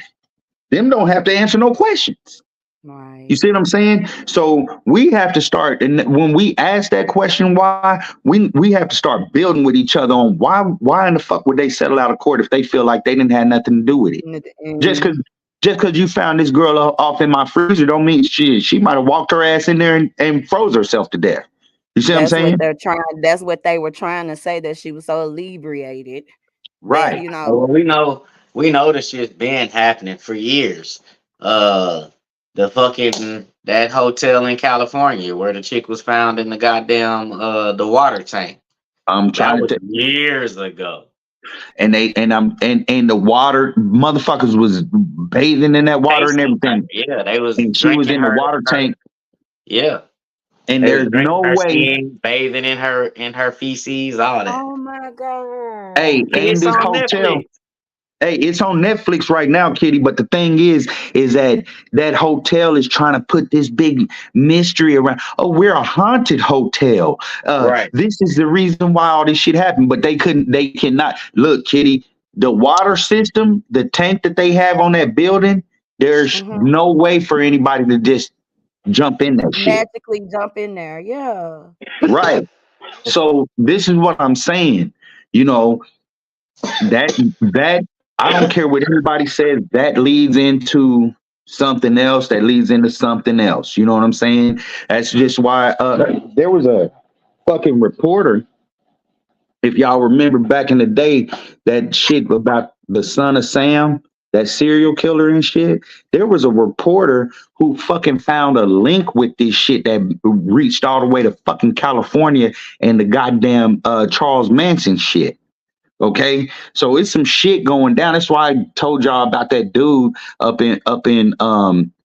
them don't have to answer no questions. Right. You see what I'm saying? So we have to start, and when we ask that question, why, we have to start building with each other on why in the fuck would they settle out of court if they feel like they didn't have nothing to do with it? Just And because you found this girl off in my freezer don't mean she might have walked her ass in there and froze herself to death. You see what I'm that's what saying? that's what they were trying to say, that she was so inebriated that, Right. Well, we know this shit's been happening for years. The fucking that hotel in California where the chick was found in the goddamn the water tank. I'm That trying to was tell. years ago. And the water motherfuckers was bathing in that water and Tasting her. everything, Yeah, they was and she was drinking in the her. water tank, Yeah, and they was there's drinking no her way. skin, bathing in her feces, all that. oh my Hey, god. and It's this on hotel, Netflix. hey, it's on Netflix right now, Kitty. But the thing is that hotel is trying to put this big mystery around. Oh, we're a haunted hotel. Right. This is the reason why all this shit happened. But they cannot look, Kitty. The water system, the tank that they have on that building, there's Mhm. no way for anybody to just jump in that shit. Magically jump in there. Yeah. Right. So this is what I'm saying. You know, that I don't care what anybody says. That leads into something else. That leads into something else. You know what I'm saying? That's just why there was a fucking reporter. If y'all remember back in the day, that shit about the son of Sam, that serial killer and shit, there was a reporter who fucking found a link with this shit that reached all the way to fucking California and the goddamn Charles Manson shit. Okay, so it's some shit going down. That's why I told y'all about that dude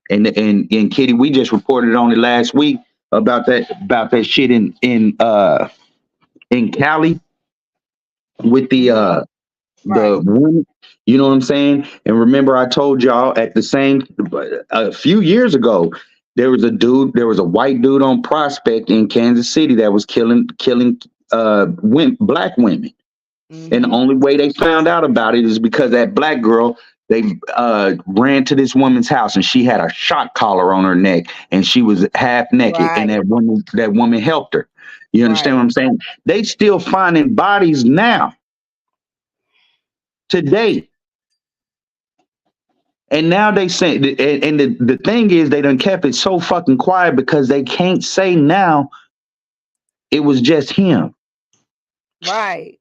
in Kitty. We just reported on it last week about that shit in Cali with the woman, you know what I'm saying? And remember, I told y'all at the same a few years ago, there was a white dude on Prospect in Kansas City that was killing black women. And the only way they found out about it is because that black girl, they ran to this woman's house and she had a shot collar on her neck and she was half naked, and that woman helped her. You understand what I'm saying? They still finding bodies now, today. And now they say, and the thing is, they done kept it so fucking quiet because they can't say now it was just him. Right.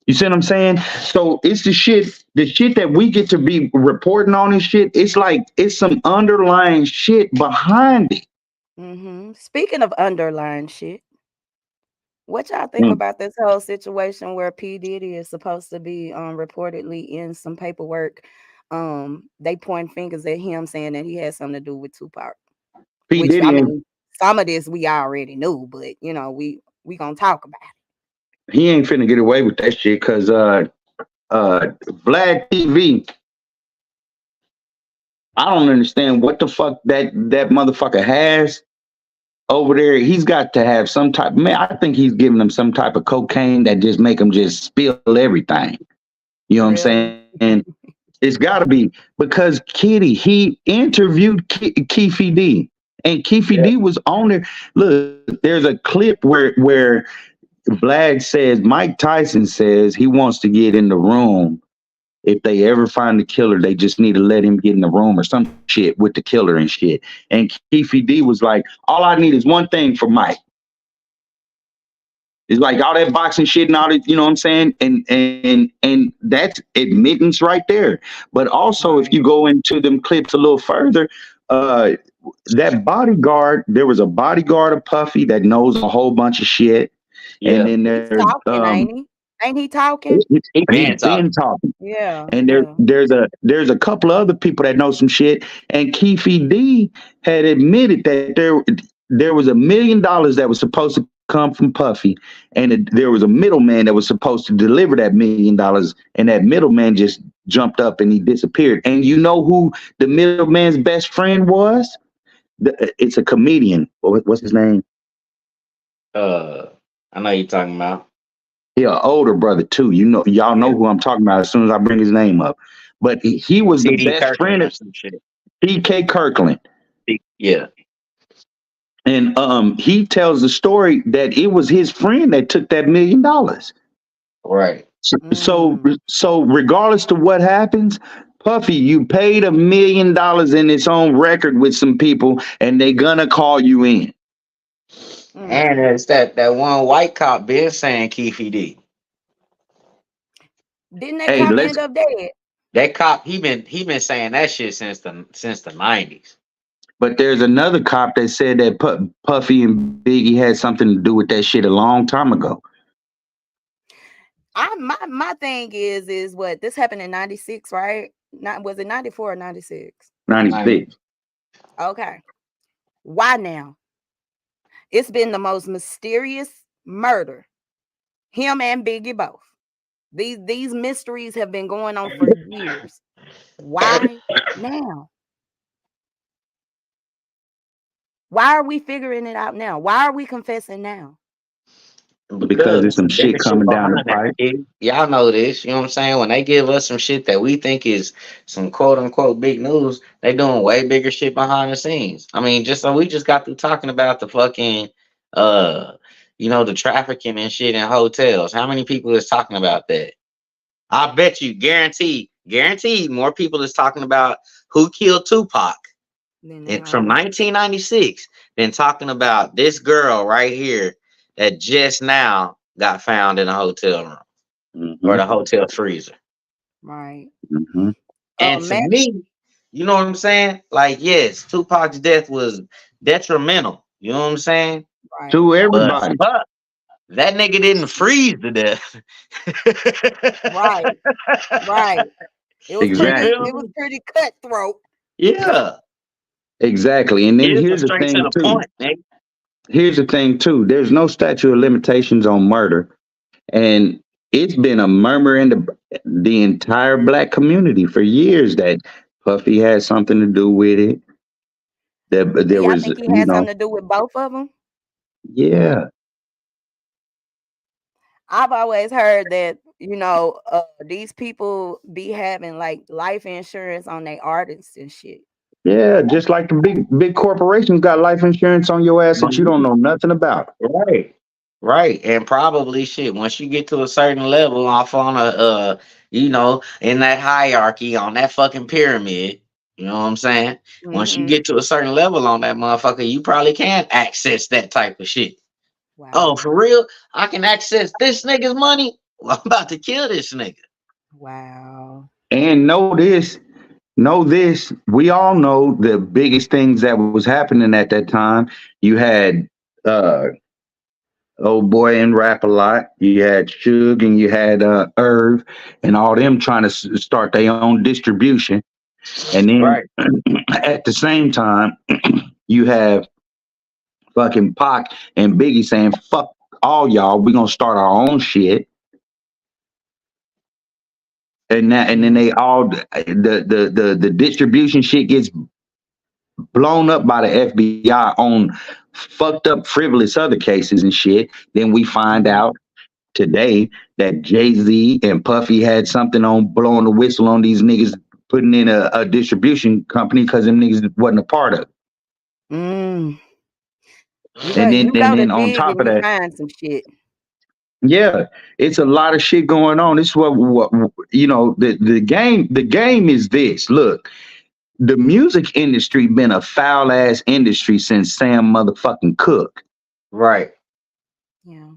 You see what I'm saying? So it's the shit that we get to be reporting on and shit. It's like it's some underlying shit behind it. Speaking of underlying shit, what y'all think about this whole situation where P. Diddy is supposed to be reportedly in some paperwork? They point fingers at him saying that he had something to do with Tupac. P. Diddy, I mean, some of this we already knew, but you know, we gonna talk about it. He ain't finna get away with that shit because Vlad TV. I don't understand what the fuck that motherfucker has over there. He's got to have some type. Man, I think he's giving them some type of cocaine that just make them just spill everything. You know what I'm saying? And it's got to be because Kitty, he interviewed KOFFEE D, and KOFFEE D was on there. Look, there's a clip where Vlad says, Mike Tyson says he wants to get in the room. If they ever find the killer, they just need to let him get in the room or some shit with the killer and shit. And KOFFEE D was like, all I need is one thing for Mike. It's like all that boxing shit and all that, you know what I'm saying? And that's admittance right there. But also, if you go into them clips a little further, that bodyguard, there was a bodyguard of Puffy that knows a whole bunch of shit. Yeah. And then there's ain't he? Ain't he talking? He's been talking. Yeah. And there's a couple of other people that know some shit. And KOFFEE D had admitted that there was $1 million that was supposed to come from Puffy, and there was a middleman that was supposed to deliver that $1 million, and that middleman just jumped up and he disappeared. And you know who the middleman's best friend was? It's a comedian. What's his name? I know you're talking about. Yeah, older brother too. Y'all know who I'm talking about as soon as I bring his name up. But he was the best friend of some shit. P.K. Kirkland. Yeah. And he tells the story that it was his friend that took that $1 million. Right. So regardless to what happens, Puffy, you paid $1 million in its own record with some people, and they gonna call you in. And it's that one white cop been saying KOFFEE D. Didn't that cop end up dead? That cop, he been saying that shit since the 90s. But there's another cop that said that Puffy and Biggie had something to do with that shit a long time ago. My thing is what this happened in 96, right? Was it 94 or 96? 96. Okay. Why now? It's been the most mysterious murder. Him and Biggie both. These mysteries have been going on for years. Why now? Why are we figuring it out now? Why are we confessing now? Because there's some shit coming down the pipe. Y'all know this, you know what I'm saying? When they give us some shit that we think is some quote unquote big news, they doing way bigger shit behind the scenes. I mean, we just got through talking about the fucking the trafficking and shit in hotels. How many people is talking about that? I bet you, guaranteed, more people is talking about who killed Tupac from 1996 than talking about this girl right here that just now got found in a hotel room or the hotel freezer. Right. And to me, you know what I'm saying? Like, yes, Tupac's death was detrimental. You know what I'm saying? Right. To everybody. But that nigga didn't freeze to death. Right. Right. It was Exactly. pretty cutthroat. Yeah. Exactly. And then It's here's the straight to thing the too. point, nigga. Here's the thing too. There's no statute of limitations on murder, and it's been a murmur in the entire black community for years that Puffy had something to do with it. There I was, think he had something to do with both of them. Yeah. I've always heard that, these people be having like life insurance on their artists and shit. Yeah, just like the big corporations got life insurance on your ass that you don't know nothing about. Right. And probably shit, once you get to a certain level off on in that hierarchy on that fucking pyramid, you know what I'm saying? Once you get to a certain level on that motherfucker, you probably can access that type of shit. Wow. Oh, for real? I can access this nigga's money? Well, I'm about to kill this nigga. Wow. And know this, we all know the biggest things that was happening at that time. You had old boy in Rap a Lot, you had Suge, and you had Irv, and all them trying to start their own distribution. And then at the same time, you have fucking Pac and Biggie saying, fuck all y'all, we're gonna start our own shit. And then they all the distribution shit gets blown up by the FBI on fucked up frivolous other cases and shit. Then we find out today that Jay-Z and Puffy had something on blowing the whistle on these niggas putting in a distribution company because them niggas wasn't a part of it. And then on top of that, find some shit. Yeah, it's a lot of shit going on. This is what the game is this. Look, the music industry been a foul ass industry since Sam motherfucking Cooke. Right. Yeah.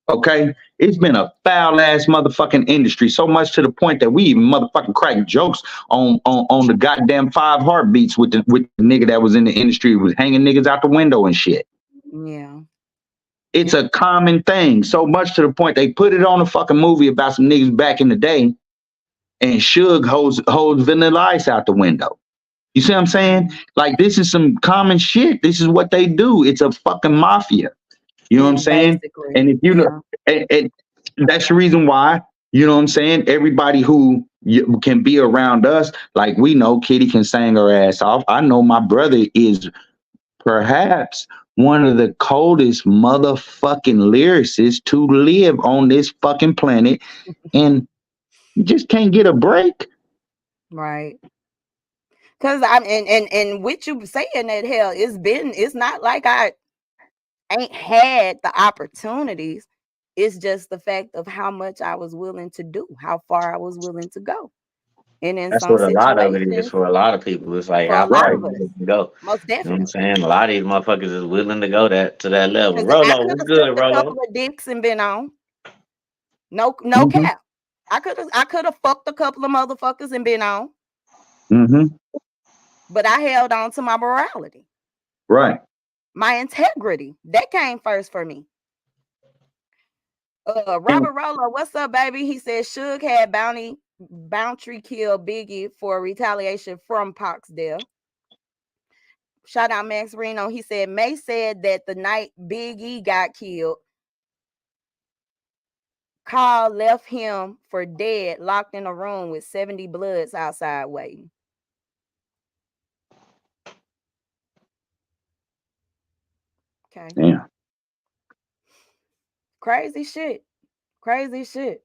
Okay, it's been a foul ass motherfucking industry, so much to the point that we even motherfucking crack jokes on the goddamn 5 Heartbeats with the nigga that was in the industry, was hanging niggas out the window and shit. Yeah. It's a common thing, so much to the point they put it on a fucking movie about some niggas back in the day, and Suge holds Vanilla Ice out the window. You see what I'm saying? Like, this is some common shit. This is what they do. It's a fucking mafia. You know what I'm saying? Basically. And if you know, and that's the reason why, you know what I'm saying? Everybody who can be around us, like we know Kitty can sing her ass off. I know my brother is perhaps one of the coldest motherfucking lyricists to live on this fucking planet, and you just can't get a break. Right. Cause I'm and with you saying that, hell, it's not like I ain't had the opportunities. It's just the fact of how much I was willing to do, how far I was willing to go. And in That's some what a lot of it is situations, for a lot of people. It's like for a how lot far of you us, willing to go. most You know what I'm definitely. saying? A lot of these motherfuckers is willing to go to that level. Cause I Rolo, could what's have good, sucked a Rolo? couple of dicks and been on. No Mhm. cap. I could have fucked a couple of motherfuckers and been on. Mm-hmm. But I held on to my morality, Right. my integrity. That came first for me. Robert Rolo, what's up, baby? He said Suge had Bounty killed Biggie for retaliation from Pac's death. Shout out Max Reno. He said May said that the night Big E got killed, Carl left him for dead, locked in a room with 70 Bloods outside waiting. Okay. Yeah. Crazy shit. Crazy shit.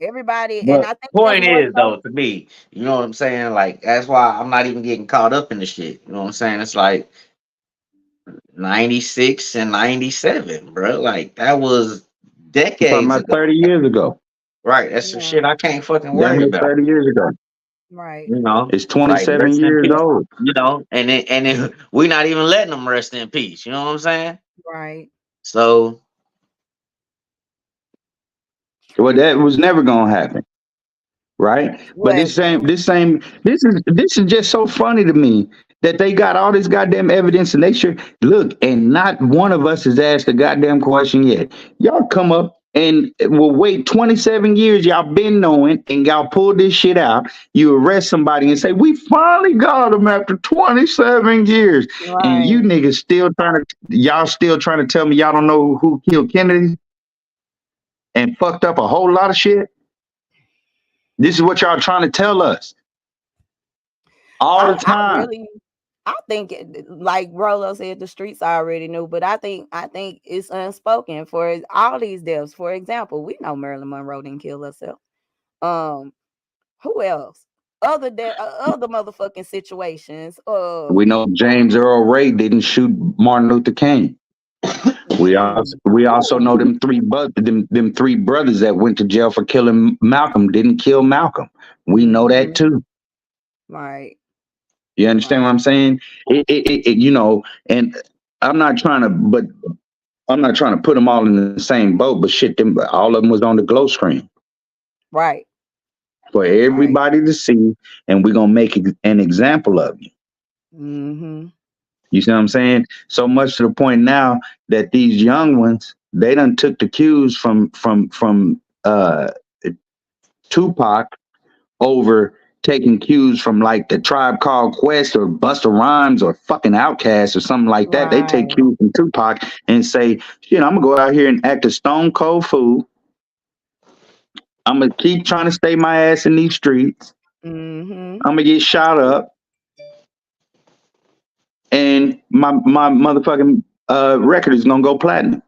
Everybody, But and I think point more is, though, to me, you know what I'm saying? Like, that's why I'm not even getting caught up in the shit. You know what I'm saying? It's like 96 and 97, bro. Like, that was Talking decades about ago. 30 years ago. Right. That's some Yeah. shit I can't fucking Damn worry near about. 30 years ago. Right. You know, It's like 27 rest in years peace. old. You know, and then we not even letting them rest in peace. You know what I'm saying? Right. So Well, that was never gonna happen, right? But What? this is just so funny to me that they got all this goddamn evidence and they should look, and not one of us has asked a goddamn question yet. Y'all come up and will wait 27 years, y'all been knowing, and y'all pull this shit out. You arrest somebody and say, we finally got him after 27 years. And Right. you niggas still trying to tell me y'all don't know who killed Kennedy and fucked up a whole lot of shit. This is what y'all trying to tell us all the time. I think like Rolo said, the streets already knew, but I think it's unspoken for all these deaths. For example, we know Marilyn Monroe didn't kill herself. Who else? Other motherfucking situations. We know James Earl Ray didn't shoot Martin Luther King. We also know them three brothers that went to jail for killing Malcolm didn't kill Malcolm. We know that too. Right. You understand what I'm saying? You know, and I'm not trying to put them all in the same boat, but shit, all of them was on the glow screen. Right. For everybody to see, and we're gonna make an example of you. Mm-hmm. You see what I'm saying? So much to the point now that these young ones, they done took the cues from Tupac over taking cues from like the Tribe Called Quest or Busta Rhymes or fucking Outkast or something like that. They take cues from Tupac and say, shit, I'm gonna go out here and act a stone cold fool. I'm gonna keep trying to stay my ass in these streets. Mm-hmm. I'm gonna get shot up, and my motherfucking record is gonna go platinum.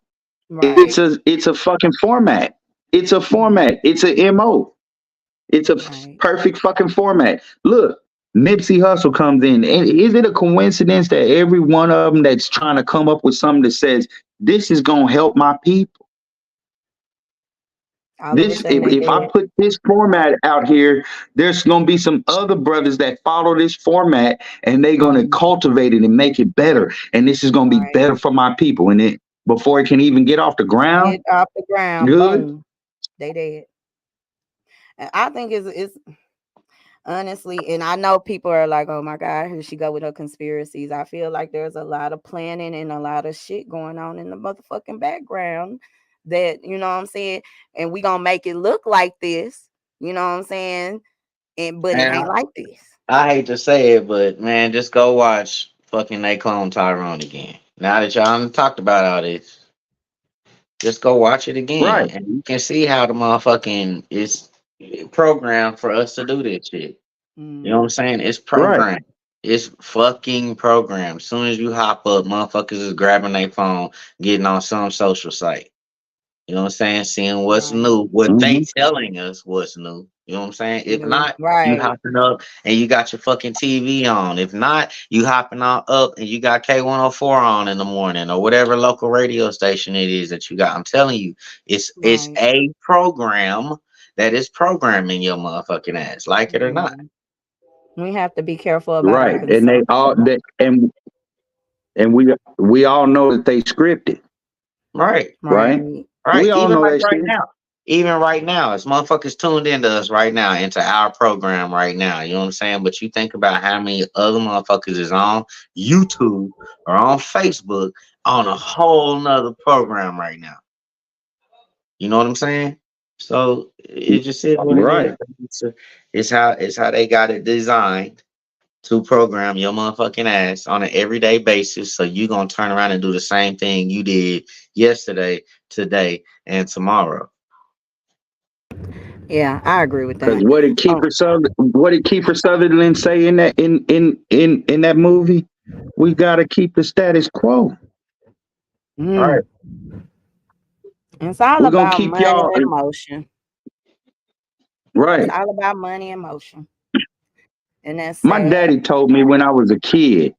Right. It's a fucking format. It's a format. It's a MO. It's a perfect fucking format. Look, Nipsey Hussle comes in, and is it a coincidence that every one of them that's trying to come up with something that says this is gonna help my people? If I put this format out here, there's gonna be some other brothers that follow this format, and they're gonna cultivate it and make it better. And this is gonna be better for my people. And it before it can even get off the ground, boom, they dead. And I think it's honestly, and I know people are like, oh my God, here she go with her conspiracies. I feel like there's a lot of planning and a lot of shit going on in the motherfucking background that, you know what I'm saying? And we gonna make it look like this, you know what I'm saying? But it ain't like this. I hate to say it, but man, just go watch fucking They Clone Tyrone again. Now that y'all done talked about all this, just go watch it again, and you can see how the motherfucking is programmed for us to do this shit. You know what I'm saying? It's programmed. It's fucking programmed. As soon as you hop up, motherfuckers is grabbing their phone, getting on some social site. You know what I'm saying? Seeing what's new, what they telling us what's new. You know what I'm saying? If not, you hopping up and you got your fucking TV on. If not, you hopping on up and you got K104 on in the morning or whatever local radio station it is that you got. I'm telling you, it's a program that is programming your motherfucking ass, like it or not. We have to be careful about our and they all that and we all know that they scripted. Right. We all Even know like that right shit. now. Even right now, as motherfuckers tuned into us right now, into our program right now. You know what I'm saying? But you think about how many other motherfuckers is on YouTube or on Facebook on a whole nother program right now. You know what I'm saying? So it just is what it is. It's how they got it designed to program your motherfucking ass on an everyday basis. So you gonna turn around and do the same thing you did yesterday, today, and tomorrow. Yeah, I agree with that. Because what did Kiefer Sutherland say in that in that movie? We gotta keep the status quo. Right. It's all We're gonna about keep money y'all and motion. right. It's all about money and motion. And that's My daddy told me when I was a kid.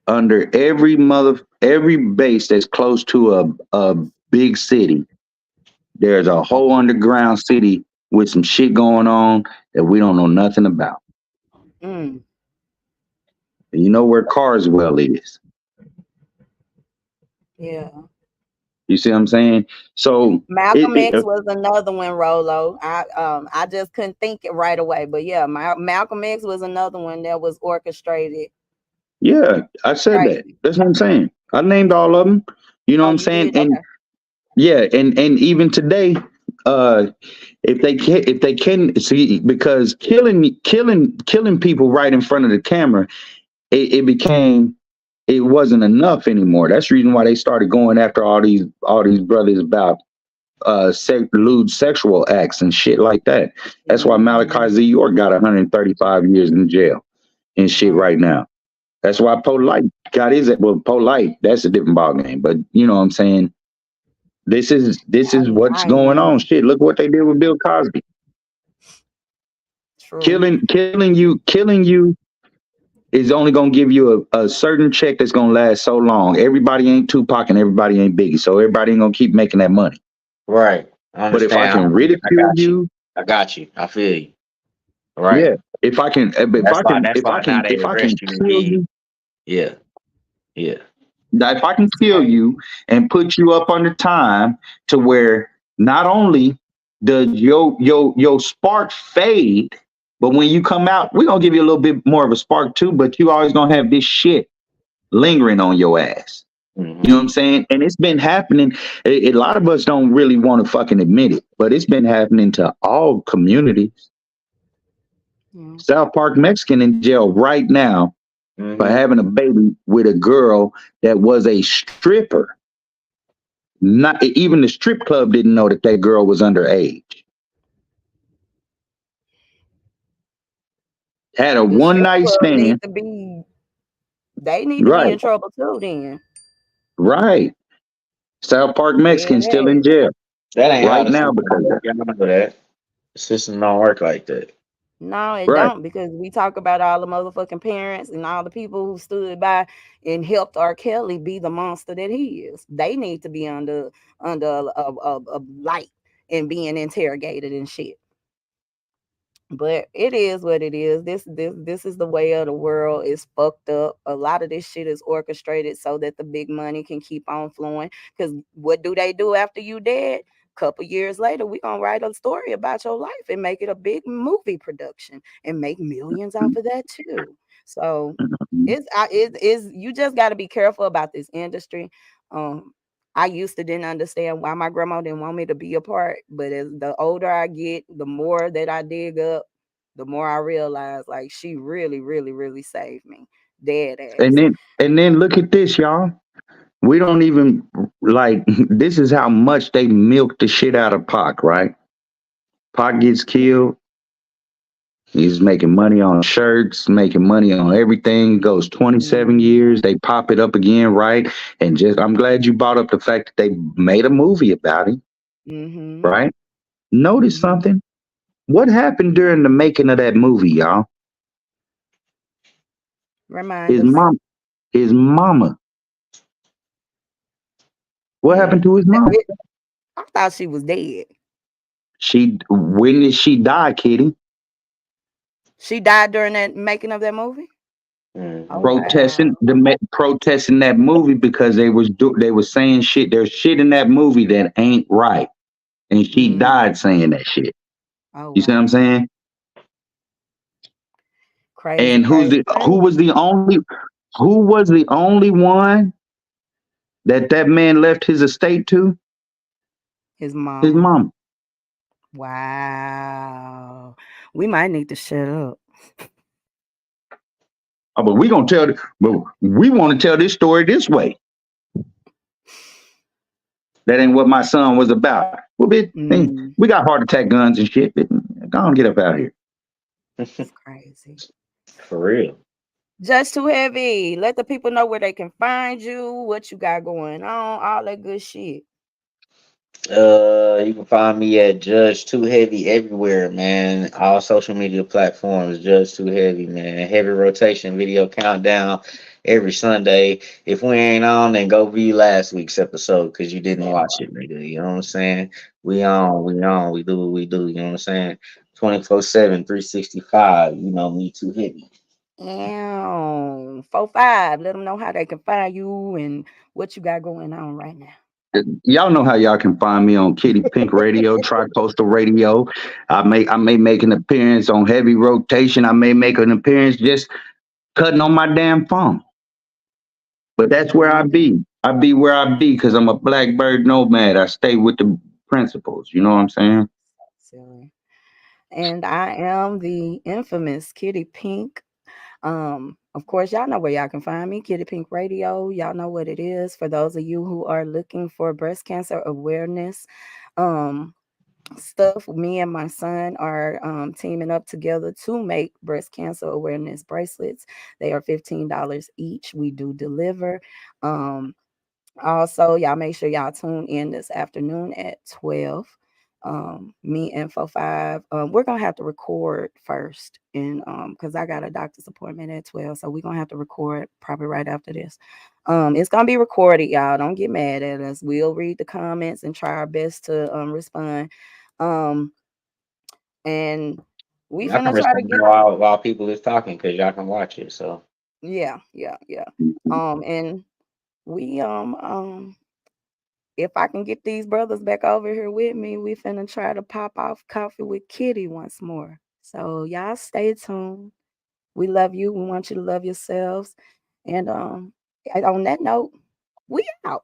Under every base that's close to a big city, There's a whole underground city with some shit going on that we don't know nothing about. Mm, And you know where Carswell is. yeah. You see what I'm saying? So Malcolm X was another one, Rolo. I just couldn't think it right away, but yeah, Malcolm X was another one that was orchestrated. yeah, I said that. Crazy. That's what I'm saying. I named all of them. You know what Oh, I'm you saying? did? And Okay. yeah, and even today, if they can see, because killing people right in front of the camera, it wasn't enough anymore. That's the reason why they started going after all these brothers about lewd sexual acts and shit like that. That's why Malachi Z. York got 135 years in jail and shit right now. That's why Polite got his. Well, Polite, that's a different ballgame. But you know what I'm saying. This is what's I ain't going on. know. Shit, look what they did with Bill Cosby. True. Killing you is only gonna give you a certain check that's gonna last so long. Everybody ain't Tupac and everybody ain't Biggie, so everybody ain't gonna keep making that money. Right. I But if I understand. can I ridicule got you. you, I got you. I feel you. Right. yeah. If I can, That's why now they if I can arrest you and kill be you, yeah. Yeah. now if I can It's kill crazy. you and put you up under time to where not only does your spark fade, but when you come out, we're gonna give you a little bit more of a spark too. But you always gonna have this shit lingering on your ass. You know what I'm saying? And it's been happening. A lot of us don't really want to fucking admit it, but it's been happening to all communities. South Park Mexican in jail right now for having a baby with a girl that was a stripper. Not even the strip club didn't know that girl was underage. Had a The one strip night club stand. need to be. They need to be Right, in trouble too. Then right. South Park dead Mexican still in ass. jail That ain't how right the now system because of work. that. Y'all know that. The system don't work like that. No, it Right. don't, because we talk about all the motherfucking parents and all the people who stood by and helped R. Kelly be the monster that he is. They need to be under a light and being interrogated and shit. But it is what it is. This is the way of the world. It's fucked up. A lot of this shit is orchestrated so that the big money can keep on flowing. Because what do they do after you dead? Couple years later, we gonna write a story about your life and make it a big movie production and make millions off of that too. So it is, you just got to be careful about this industry. Um, I used to didn't understand why my grandma didn't want me to be a part, but as the older I get, the more that I dig up, the more I realize like she really, really, really saved me. Dead ass. And then look at this, y'all. We don't even like this is how much they milk the shit out of Pac, right? Pac gets killed. He's making money on shirts, making money on everything. Goes 27 years. They pop it up again, right? And just I'm glad you brought up the fact that they made a movie about him, Mm-hmm. right? Notice something. What happened during the making of that movie, y'all? Remind His us. mom, his mama. What happened to his mom? I thought she was dead. When did she die, Kitty? She died during that making of that movie. Oh Protesting wow. protesting that movie because they was saying shit. There's shit in that movie that ain't right, and she died saying that shit. Oh You see what I'm wow. saying? Crazy, And crazy, crazy. who was the only one that man left his estate to? His His mama. mom. Wow. We might need to shut up. Oh, but we want to tell this story this way. That ain't what my son was about. Well, bitch, we got heart attack guns and shit. Go on, get up out of here. It's crazy. For real. Just too heavy. Let the people know where they can find you, what you got going on, all that good shit. You can find me at Judge Too Heavy everywhere, man. All social media platforms, Judge Too Heavy, man. Heavy rotation video countdown every Sunday. If we ain't on, then go view last week's episode because you didn't watch it, nigga. You know what I'm saying? We on, we do what we do. You know what I'm saying? 24/7, 365. You know, me too heavy. And 4-5. Let them know how they can find you and what you got going on right now. Y'all know how y'all can find me on Kitty Pink Radio, Tri-Coastal Radio. I may make an appearance on Heavy Rotation. I may make an appearance just cutting on my damn phone. But that's where I be. I be where I be because I'm a blackbird nomad. I stay with the principles. You know what I'm saying? Silly. And I am the infamous Kitty Pink. Of course, y'all know where y'all can find me, Kitty Pink Radio. Y'all know what it is. For those of you who are looking for breast cancer awareness, stuff, me and my son are teaming up together to make breast cancer awareness bracelets. They are $15 each. We do deliver. Also, y'all make sure y'all tune in this afternoon at 12. Me and 4-5. We're gonna have to record first, and because I got a doctor's appointment at 12, so we're gonna have to record probably right after this. It's gonna be recorded, y'all. Don't get mad at us. We'll read the comments and try our best to respond. And we Y'all can finna try to respond get while people is talking because y'all can watch it. So yeah. And we if I can get these brothers back over here with me, we finna try to pop off Coffee with Kitty once more. So y'all stay tuned. We love you. We want you to love yourselves. And on that note, we out.